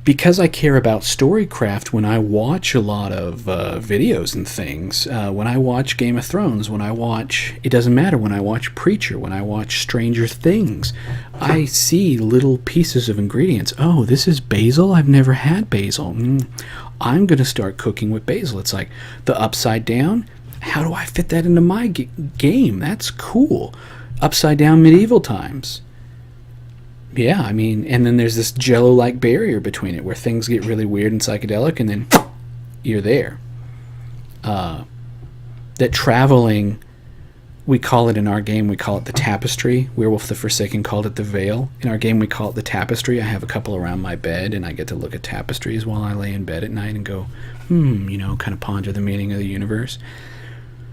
because I care about Storycraft, when I watch a lot of videos and things, when I watch Game of Thrones, it doesn't matter, when I watch Preacher, when I watch Stranger Things, I see little pieces of ingredients. Oh, this is basil? I've never had basil. I'm going to start cooking with basil. It's like the upside down. How do I fit that into my game? That's cool. Upside down medieval times. Yeah, I mean, and then there's this jello-like barrier between it where things get really weird and psychedelic, and then you're there. That traveling, we call it in our game, we call it the tapestry. Werewolf the Forsaken called it the veil. In our game, we call it the tapestry. I have a couple around my bed, and I get to look at tapestries while I lay in bed at night and go, kind of ponder the meaning of the universe.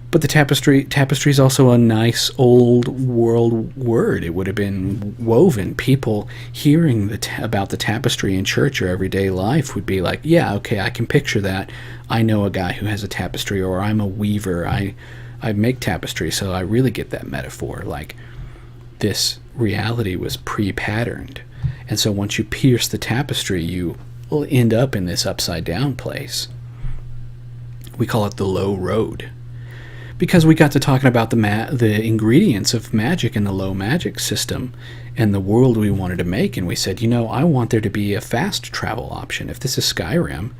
But the tapestry is also a nice old world word. It would have been woven. People hearing about the tapestry in church or everyday life would be like, yeah, okay, I can picture that. I know a guy who has a tapestry, or I'm a weaver. I make tapestry, so I really get that metaphor. Like, this reality was pre-patterned. And so once you pierce the tapestry, you will end up in this upside down place. We call it the low road. Because we got to talking about the ingredients of magic in the low magic system and the world we wanted to make, and we said, I want there to be a fast travel option. If this is Skyrim,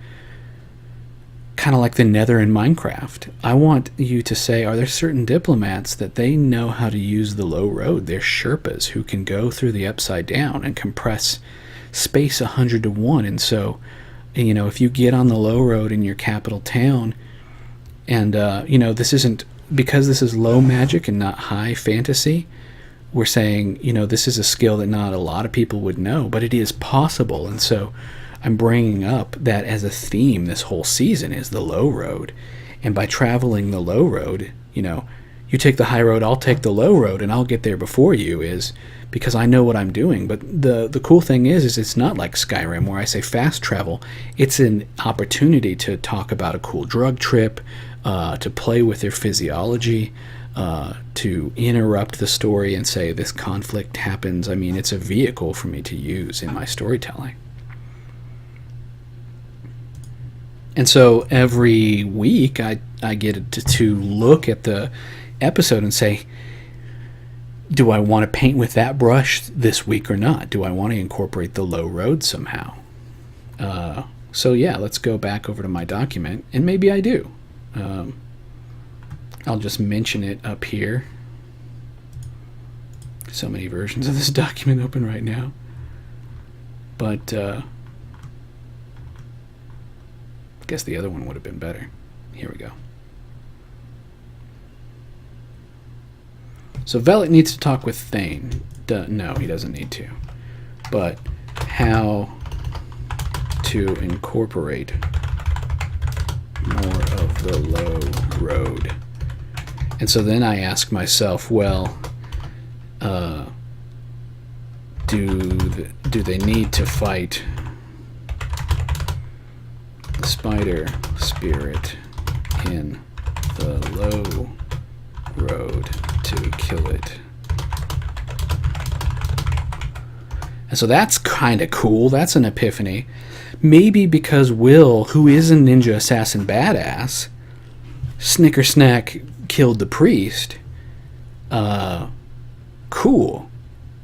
kind of like the Nether in Minecraft, I want you to say, are there certain diplomats that they know how to use the low road? They're Sherpas who can go through the upside down and compress space 100 to 1. And so, if you get on the low road in your capital town, and, this isn't, because this is low magic and not high fantasy, we're saying, this is a skill that not a lot of people would know, but it is possible. And so I'm bringing up that as a theme this whole season is the low road. And by traveling the low road, you take the high road, I'll take the low road, and I'll get there before you, is because I know what I'm doing. But the cool thing is it's not like Skyrim where I say fast travel. It's an opportunity to talk about a cool drug trip, to play with their physiology, to interrupt the story and say this conflict happens. I mean, it's a vehicle for me to use in my storytelling. And so every week I get to look at the episode and say, do I want to paint with that brush this week or not? Do I want to incorporate the low road somehow? So yeah, let's go back over to my document, and maybe I do. I'll just mention it up here. So many versions of this document open right now. But I guess the other one would have been better. Here we go. So Velet needs to talk with Thane. No, he doesn't need to. But how to incorporate more of the low road. And so then I ask myself, well, do they need to fight the spider spirit in the low road to kill it? And so that's kind of cool. That's an epiphany. Maybe because Will, who is a ninja assassin badass, Snickersnack killed the priest. Cool.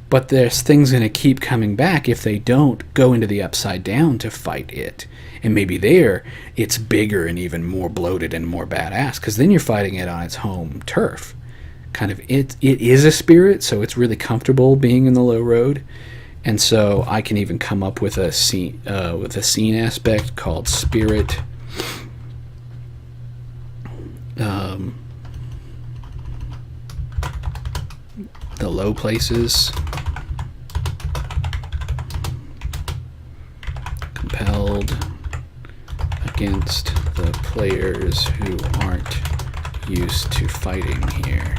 But there's things going to keep coming back if they don't go into the upside down to fight it. And maybe there it's bigger and even more bloated and more badass, because then you're fighting it on its home turf. Kind of, it is a spirit, so it's really comfortable being in the low road. And so I can even come up with a scene aspect called spirit. The low places. Compelled against the players who aren't used to fighting here.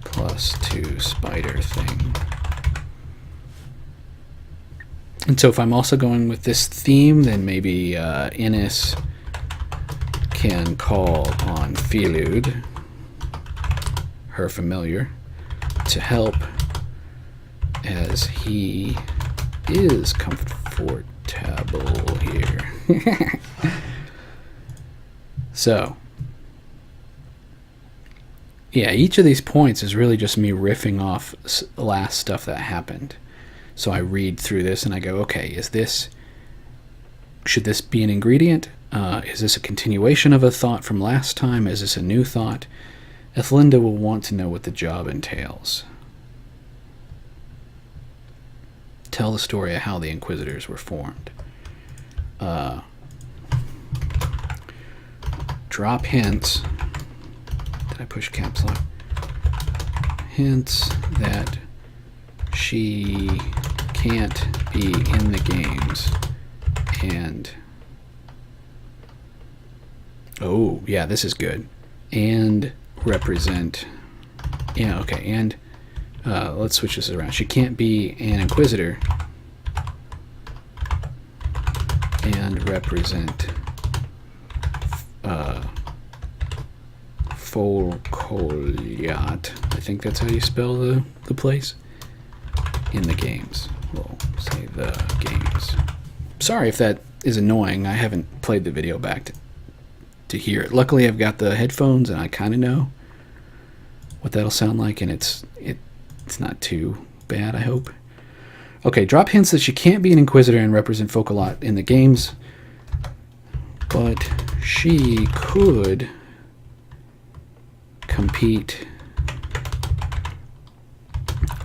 +2 spider thing. And so if I'm also going with this theme, then maybe Innis can call on Filud, her familiar, to help, as he is comfortable here. So, yeah, each of these points is really just me riffing off last stuff that happened. So I read through this and I go, okay, should this be an ingredient? Is this a continuation of a thought from last time? Is this a new thought? Ethelinda will want to know what the job entails. Tell the story of how the Inquisitors were formed. Drop hints. Did I push caps lock? Hints that she can't be in the games, and oh yeah, this is good. and represent, yeah, okay, and let's switch this around. She can't be an inquisitor and represent Folkoliat. I think that's how you spell the place in the games. We'll say the games. Sorry if that is annoying. I haven't played the video back to hear it. Luckily, I've got the headphones, and I kind of know what that'll sound like, and it's not too bad, I hope. Okay, drop hints that she can't be an inquisitor and represent Folkoliat in the games, but she could compete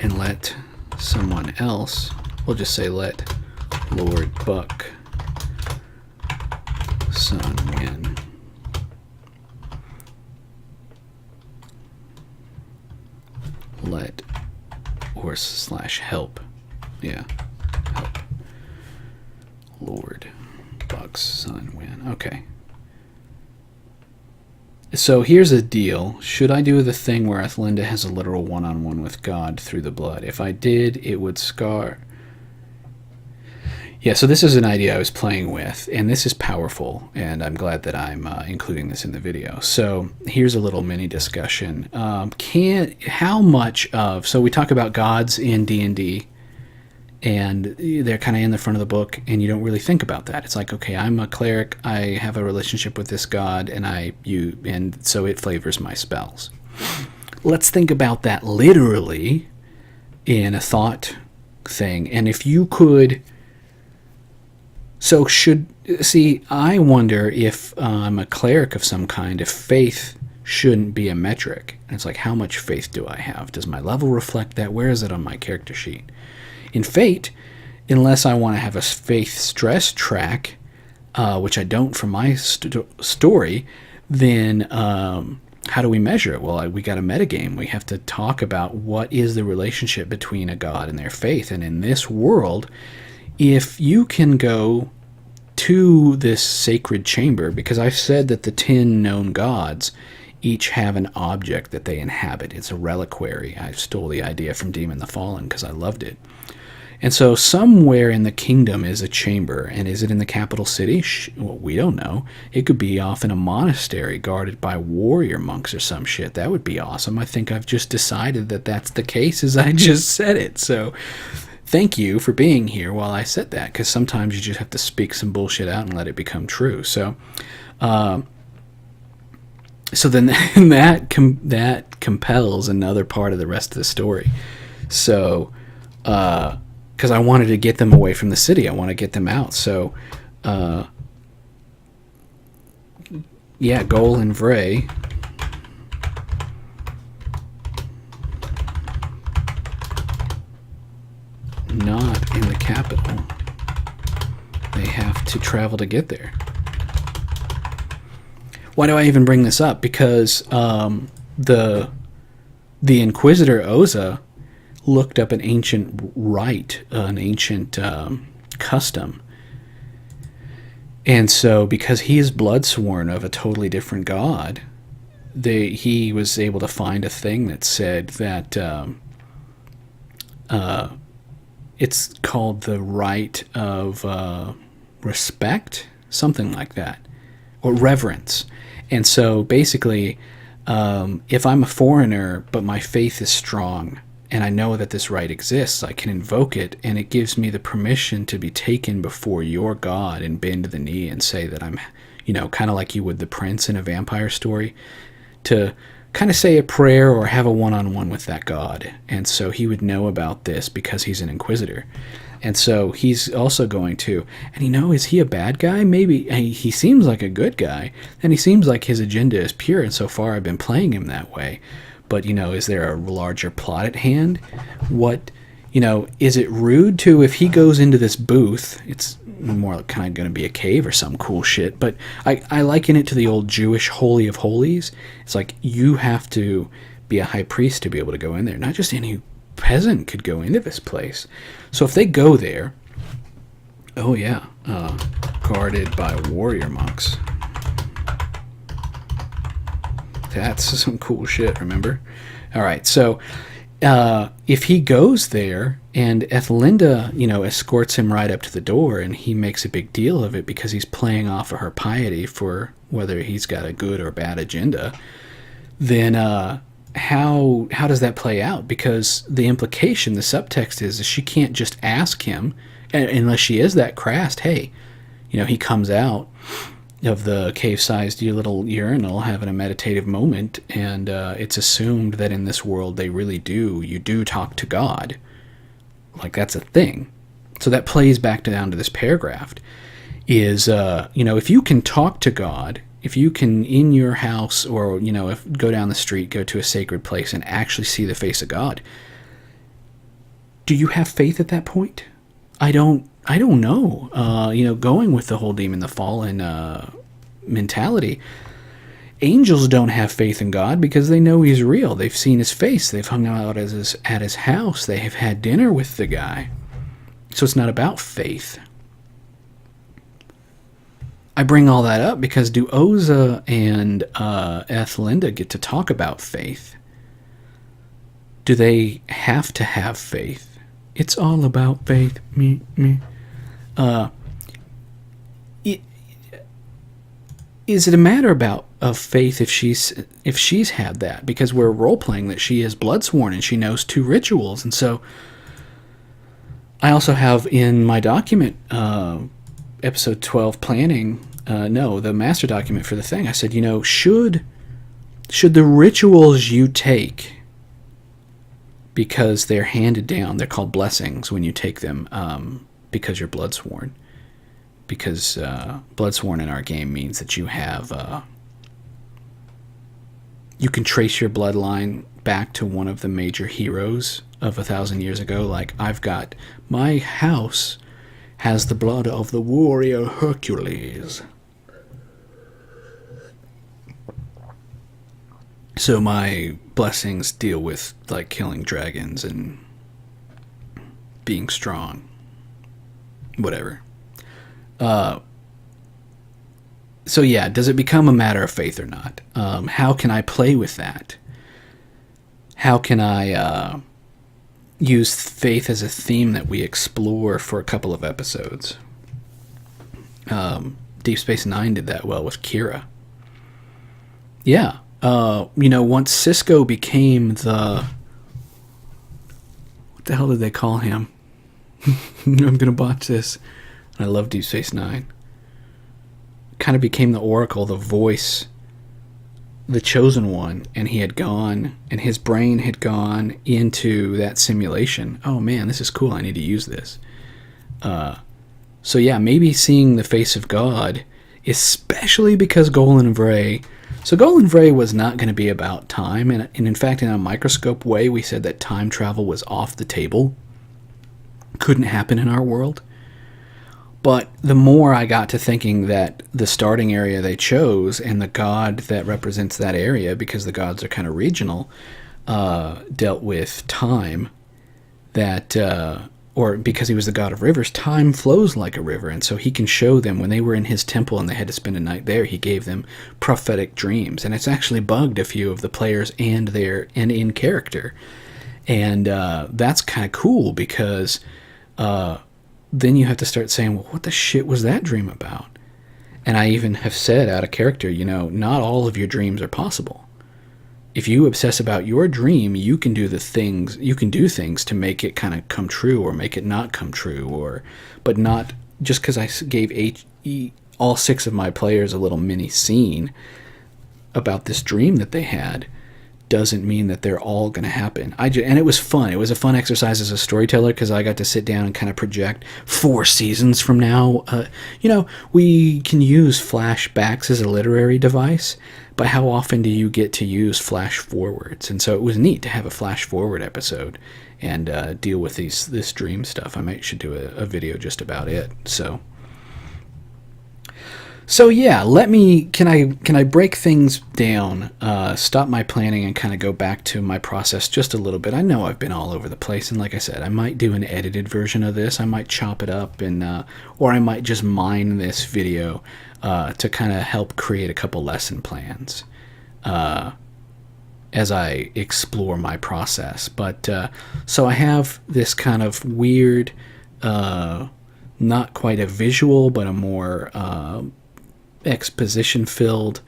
and let someone else, we'll just say let Lord Buck son win. Let or slash help. Yeah. Help Lord Buck's son win. Okay. So here's a deal. Should I do the thing where Ethelinda has a literal one-on-one with God through the blood? If I did, it would scar. Yeah, so this is an idea I was playing with, and this is powerful, and I'm glad that I'm including this in the video. So here's a little mini discussion. How much of, so we talk about gods in D&D, and they're kind of in the front of the book, and you don't really think about that. It's like, okay, I'm a cleric, I have a relationship with this god, and so it flavors my spells. Let's think about that literally in a thought thing, and if you could. So I wonder if I'm a cleric of some kind, if faith shouldn't be a metric. And it's like, how much faith do I have? Does my level reflect that? Where is it on my character sheet? In Fate, unless I want to have a faith stress track, which I don't for my story, then how do we measure it? Well, we got a metagame. We have to talk about what is the relationship between a god and their faith. And in this world, if you can go to this sacred chamber, because I've said that the 10 known gods each have an object that they inhabit. It's a reliquary. I stole the idea from Demon the Fallen because I loved it. And so somewhere in the kingdom is a chamber, and is it in the capital city? Well, we don't know. It could be off in a monastery guarded by warrior monks or some shit. That would be awesome. I think I've just decided that that's the case as I just said it. So thank you for being here while I said that, because sometimes you just have to speak some bullshit out and let it become true. So then that compels another part of the rest of the story. So because I wanted to get them away from the city. I want to get them out. So yeah, Goal and Vray not in the capital. They have to travel to get there. Why do I even bring this up? Because the Inquisitor Oza looked up an ancient rite, an ancient custom. And so because he is bloodsworn of a totally different god, he was able to find a thing that said that it's called the rite of respect, something like that, or reverence. And so basically, if I'm a foreigner but my faith is strong and I know that this rite exists, I can invoke it, and it gives me the permission to be taken before your god and bend the knee and say that I'm, kind of like you would the prince in a vampire story, to kind of say a prayer or have a one-on-one with that god. And so he would know about this because he's an inquisitor. And so he's also going to, and is he a bad guy? Maybe. He seems like a good guy, and he seems like his agenda is pure, and so far I've been playing him that way. But, is there a larger plot at hand? What, is it rude to, if he goes into this booth, it's more kind of going to be a cave or some cool shit, but I liken it to the old Jewish Holy of Holies. It's like you have to be a high priest to be able to go in there. Not just any peasant could go into this place. So if they go there, oh yeah, guarded by warrior monks. That's some cool shit, remember? All right, so if he goes there and Ethelinda, escorts him right up to the door, and he makes a big deal of it because he's playing off of her piety for whether he's got a good or bad agenda, then how does that play out? Because the implication, the subtext is she can't just ask him, unless she is that crass, hey, he comes out of the cave-sized little urinal having a meditative moment, and it's assumed that in this world you do talk to God. Like, that's a thing. So that plays back down to this paragraph is, if you can talk to God, if you can in your house or, if go down the street, go to a sacred place and actually see the face of God, do you have faith at that point? I don't know. Going with the whole demon, the fallen mentality, angels don't have faith in God because they know he's real. They've seen his face. They've hung out at his house. They have had dinner with the guy. So it's not about faith. I bring all that up because do Oza and Ethelinda get to talk about faith? Do they have to have faith? It's all about faith. Me. Is it a matter of faith if she's had that? Because we're role playing that she is bloodsworn and she knows 2 rituals, and so I also have in my document, episode 12 planning, the master document for the thing. I said, should the rituals you take, because they're handed down, they're called blessings when you take them, because you're bloodsworn. Because bloodsworn in our game means that you have, you can trace your bloodline back to one of the major heroes of 1,000 years ago. Like, my house has the blood of the warrior Hercules. So my blessings deal with, like, killing dragons and being strong. Whatever. So yeah, does it become a matter of faith or not? How can I play with that? How can I use faith as a theme that we explore for a couple of episodes? Deep Space Nine did that well with Kira. Yeah. Once Cisco became what the hell did they call him? I'm gonna botch this. I love Deep Space Nine. Kind of became the Oracle, the voice, the chosen one, and he had gone, and his brain had gone into that simulation. Oh man, this is cool. I need to use this. So yeah, maybe seeing the face of God, especially because Golan Vray. So Golan Vray was not going to be about time, and in fact, in a microscope way, we said that time travel was off the table. Couldn't happen in our world. But the more I got to thinking that the starting area they chose and the god that represents that area, because the gods are kind of regional, dealt with time, or because he was the god of rivers, time flows like a river. And so he can show them when they were in his temple and they had to spend a night there, he gave them prophetic dreams. And it's actually bugged a few of the players and in character. And that's kind of cool because then you have to start saying, well, what the shit was that dream about? And I even have said out of character, not all of your dreams are possible. If you obsess about your dream, you can do things to make it kind of come true or make it not come true, but not just because I gave all 6 of my players a little mini scene about this dream that they had doesn't mean that they're all going to happen. And it was fun. It was a fun exercise as a storyteller because I got to sit down and kind of project 4 seasons from now. We can use flashbacks as a literary device, but how often do you get to use flash forwards? And so it was neat to have a flash forward episode and deal with this dream stuff. I should do a video just about it. So yeah, can I break things down, stop my planning and kind of go back to my process just a little bit. I know I've been all over the place, and like I said, I might do an edited version of this. I might chop it up or I might just mine this video to kind of help create a couple lesson plans. as I explore my process. But so I have this kind of weird, not quite a visual, but a more exposition-filled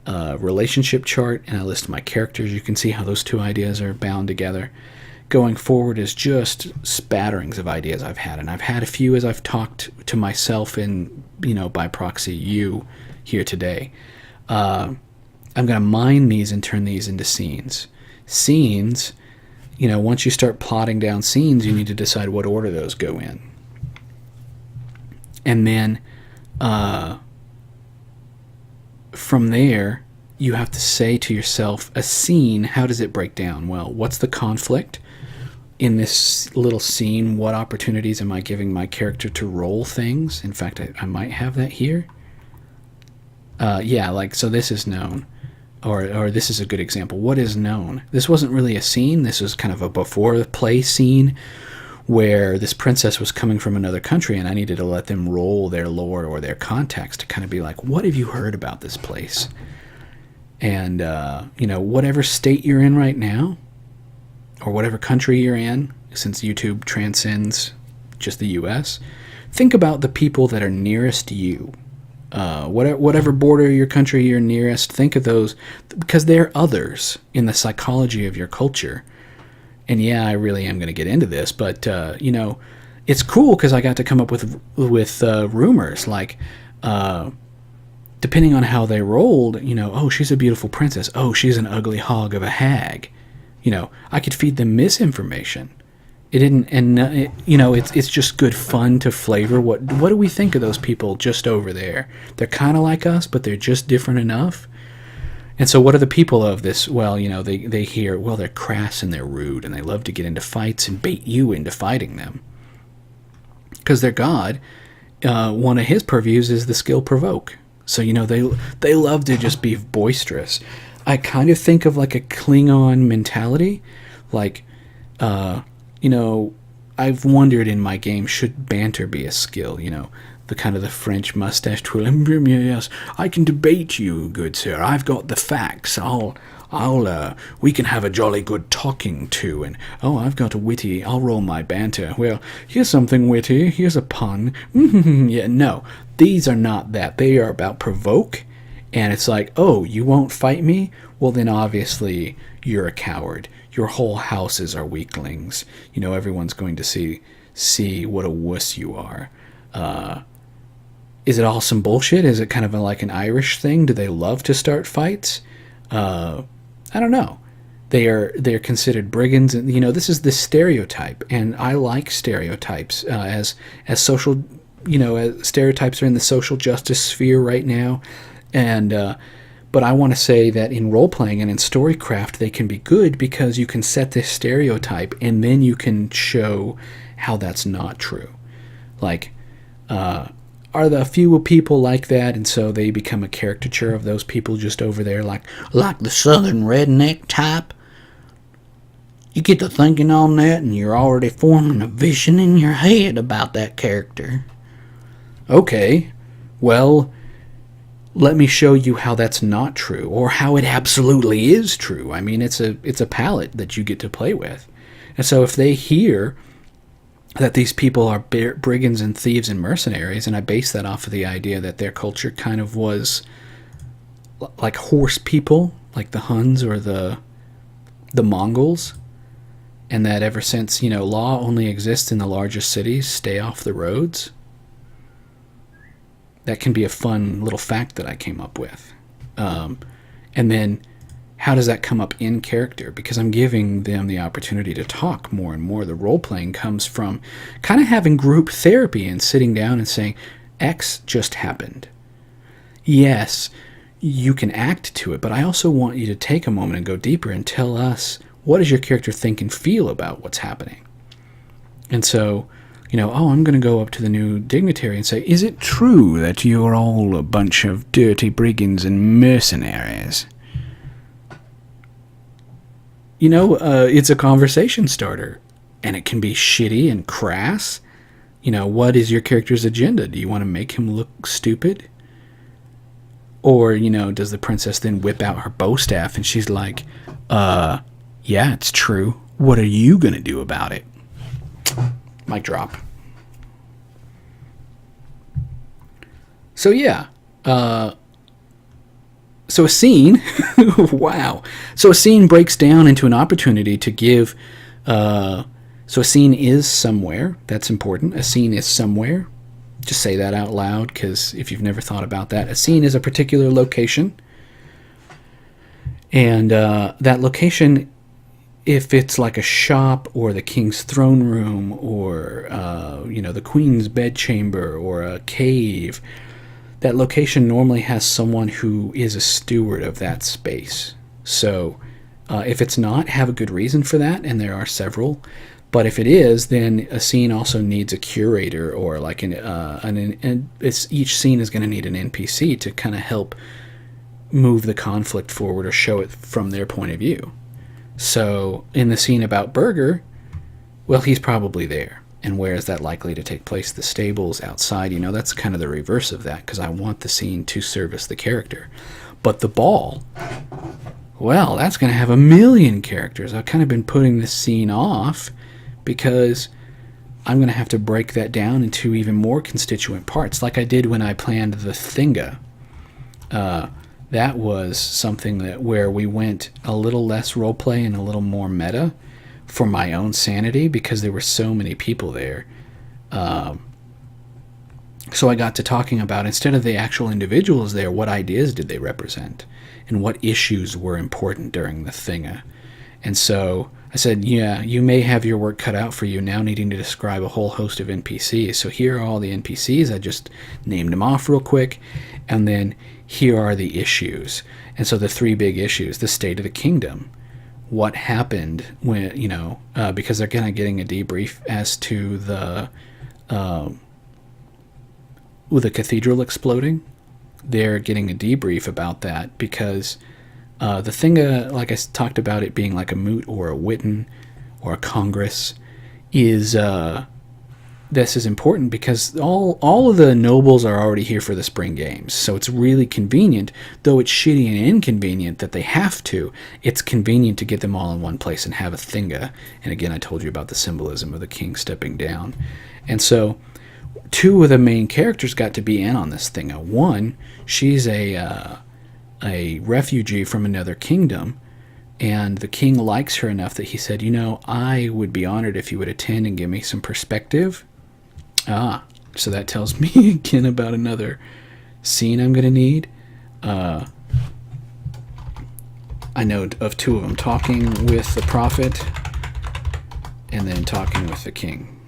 relationship chart, and I list my characters. You can see how those two ideas are bound together. Going forward is just spatterings of ideas I've had, and I've had a few as I've talked to myself and, by proxy, you here today. I'm going to mine these and turn these into scenes. Scenes, once you start plotting down scenes, you need to decide what order those go in. And then from there, you have to say to yourself, a scene, how does it break down? Well, what's the conflict in this little scene? What opportunities am I giving my character to roll things? In fact, I might have that here. So this is known. Or this is a good example. What is known? This wasn't really a scene. This was kind of a before the play scene where this princess was coming from another country, and I needed to let them roll their lore or their context to kind of be like, what have you heard about this place? And, whatever state you're in right now, or whatever country you're in, since YouTube transcends just the US, think about the people that are nearest you. Whatever border of your country you're nearest, think of those, because they're others in the psychology of your culture. And yeah, I really am going to get into this, but, it's cool because I got to come up with rumors, like, depending on how they rolled, oh, she's a beautiful princess. Oh, she's an ugly hog of a hag. I could feed them misinformation. It didn't, and it's just good fun to flavor. What do we think of those people just over there? They're kind of like us, but they're just different enough. And so what are the people of this? Well, they hear, well, they're crass and they're rude, and they love to get into fights and bait you into fighting them. Because their god, one of his purviews is the skill provoke. So, they love to just be boisterous. I kind of think of like a Klingon mentality. Like, I've wondered in my game, should banter be a skill? The kind of the French mustache twirling. Yes, I can debate you, good sir. I've got the facts. We can have a jolly good talking to. And, I've got a witty, I'll roll my banter. Well, here's something witty. Here's a pun. Yeah, no, these are not that. They are about provoke. And it's like, oh, you won't fight me? Well, then obviously you're a coward. Your whole houses are weaklings. Everyone's going to see what a wuss you are. Is it all some bullshit? Is it kind of like an Irish thing? Do they love to start fights? I don't know. They're considered brigands, and this is the stereotype, and I like stereotypes as social. As stereotypes are in the social justice sphere right now, and but I want to say that in role playing and in Storycraft they can be good because you can set this stereotype and then you can show how that's not true. Like, are the few people like that, and so they become a caricature of those people just over there, like the southern redneck type? You get to thinking on that, and you're already forming a vision in your head about that character. Okay, well, let me show you how that's not true, or how it absolutely is true. I mean, it's a palette that you get to play with. And so if they hear that these people are brigands and thieves and mercenaries, and I base that off of the idea that their culture kind of was like horse people, like the Huns or the Mongols, and that ever since, law only exists in the largest cities, stay off the roads. That can be a fun little fact that I came up with. And then how does that come up in character? Because I'm giving them the opportunity to talk more and more. The role-playing comes from kind of having group therapy and sitting down and saying, X just happened. Yes, you can act to it, but I also want you to take a moment and go deeper and tell us, what does your character think and feel about what's happening? And so, I'm going to go up to the new dignitary and say, is it true that you're all a bunch of dirty brigands and mercenaries? It's a conversation starter, and it can be shitty and crass. What is your character's agenda? Do you want to make him look stupid? Or, does the princess then whip out her bow staff and she's like, Yeah, it's true. What are you going to do about it? Mic drop. So yeah, so a scene, wow. So a scene breaks down into an opportunity to give, so a scene is somewhere. That's important. A scene is somewhere. Just say that out loud, because if you've never thought about that, a scene is a particular location. And that location, if it's like a shop or the king's throne room or, the queen's bedchamber or a cave, that location normally has someone who is a steward of that space. So if it's not, have a good reason for that, and there are several. But if it is, then a scene also needs a curator, or like each scene is going to need an NPC to kind of help move the conflict forward or show it from their point of view. So in the scene about Burger, well, he's probably there. And where is that likely to take place? The stables, outside. That's kind of the reverse of that, because I want the scene to service the character. But the ball, well, that's going to have a million characters. I've kind of been putting this scene off because I'm going to have to break that down into even more constituent parts, like I did when I planned the Thinga. That was something where we went a little less roleplay and a little more meta, for my own sanity, because there were so many people there. So I got to talking about, instead of the actual individuals there, what ideas did they represent and what issues were important during the Thinga. And so I said, yeah, you may have your work cut out for you now, needing to describe a whole host of NPCs. So here are all the NPCs. I just named them off real quick. And then here are the issues. And so the three big issues: the state of the kingdom, what happened when, because they're kind of getting a debrief as to with the cathedral exploding. They're getting a debrief about that, because the thing, like I talked about it being like a moot or a Witten or a Congress, is this is important because all of the nobles are already here for the spring games. So it's really convenient, though it's shitty and inconvenient that they have to. It's convenient to get them all in one place and have a Thinga. And again, I told you about the symbolism of the king stepping down. And so two of the main characters got to be in on this Thinga. One, she's a refugee from another kingdom, and the king likes her enough that he said, I would be honored if you would attend and give me some perspective. So that tells me again about another scene I'm going to need. I know of two of them talking with the prophet and then talking with the king.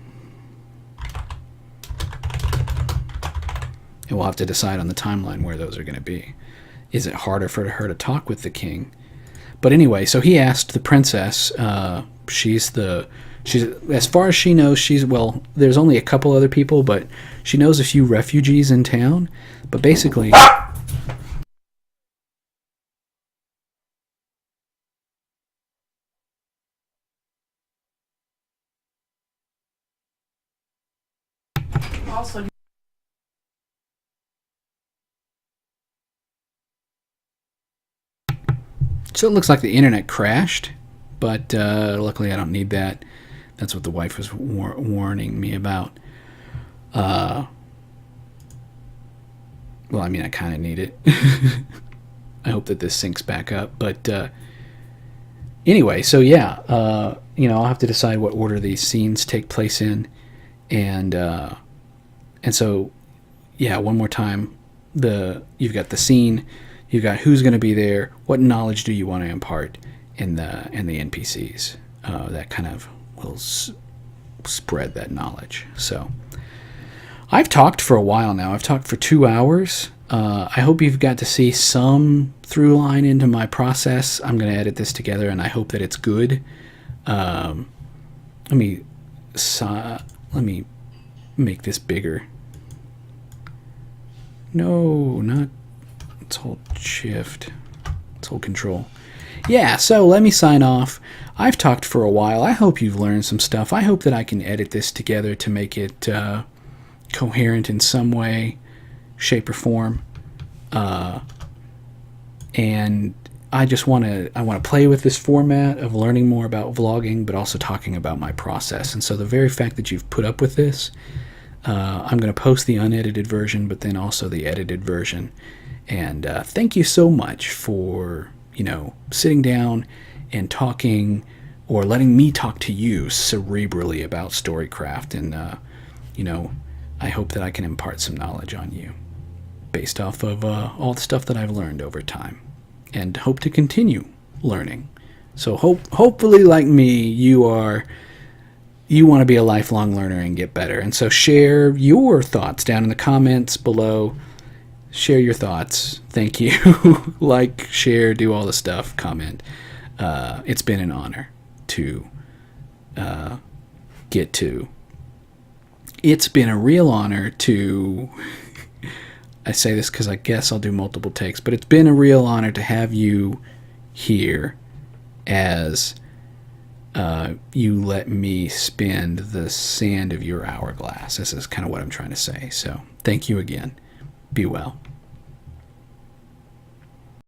And we'll have to decide on the timeline where those are going to be. Is it harder for her to talk with the king? But anyway, so he asked the princess, she's as far as she knows, there's only a couple other people, but she knows a few refugees in town. But basically, Also, so it looks like the internet crashed, but luckily I don't need that. That's what the wife was warning me about. Well, I mean, I kind of need it. I hope that this syncs back up. But anyway, so yeah, I'll have to decide what order these scenes take place in. And so, yeah, one more time, you've got the scene, you've got who's going to be there, what knowledge do you want to impart, and the NPCs. That kind of will spread that knowledge. So I've talked for a while now. I've talked for 2 hours. I hope you've got to see some through line into my process. I'm going to edit this together, and I hope that it's good. Let me make this bigger. No, not. Let's hold shift. Let's hold control. Yeah, so let me sign off. I've talked for a while. I hope you've learned some stuff. I hope that I can edit this together to make it coherent in some way, shape, or form. And I just want to play with this format of learning more about vlogging, but also talking about my process. And so the very fact that you've put up with this, I'm going to post the unedited version, but then also the edited version. And thank you so much for, sitting down and talking, or letting me talk to you cerebrally about Storycraft. And, I hope that I can impart some knowledge on you based off of all the stuff that I've learned over time, and hope to continue learning. So hopefully, like me, you want to be a lifelong learner and get better. And so share your thoughts down in the comments below. Share your thoughts. Thank you. Like, share, do all the stuff, comment. It's been an honor to get to. It's been a real honor to... I say this because I guess I'll do multiple takes, but it's been a real honor to have you here as you let me spin the sand of your hourglass. This is kind of what I'm trying to say. So thank you again. Be well.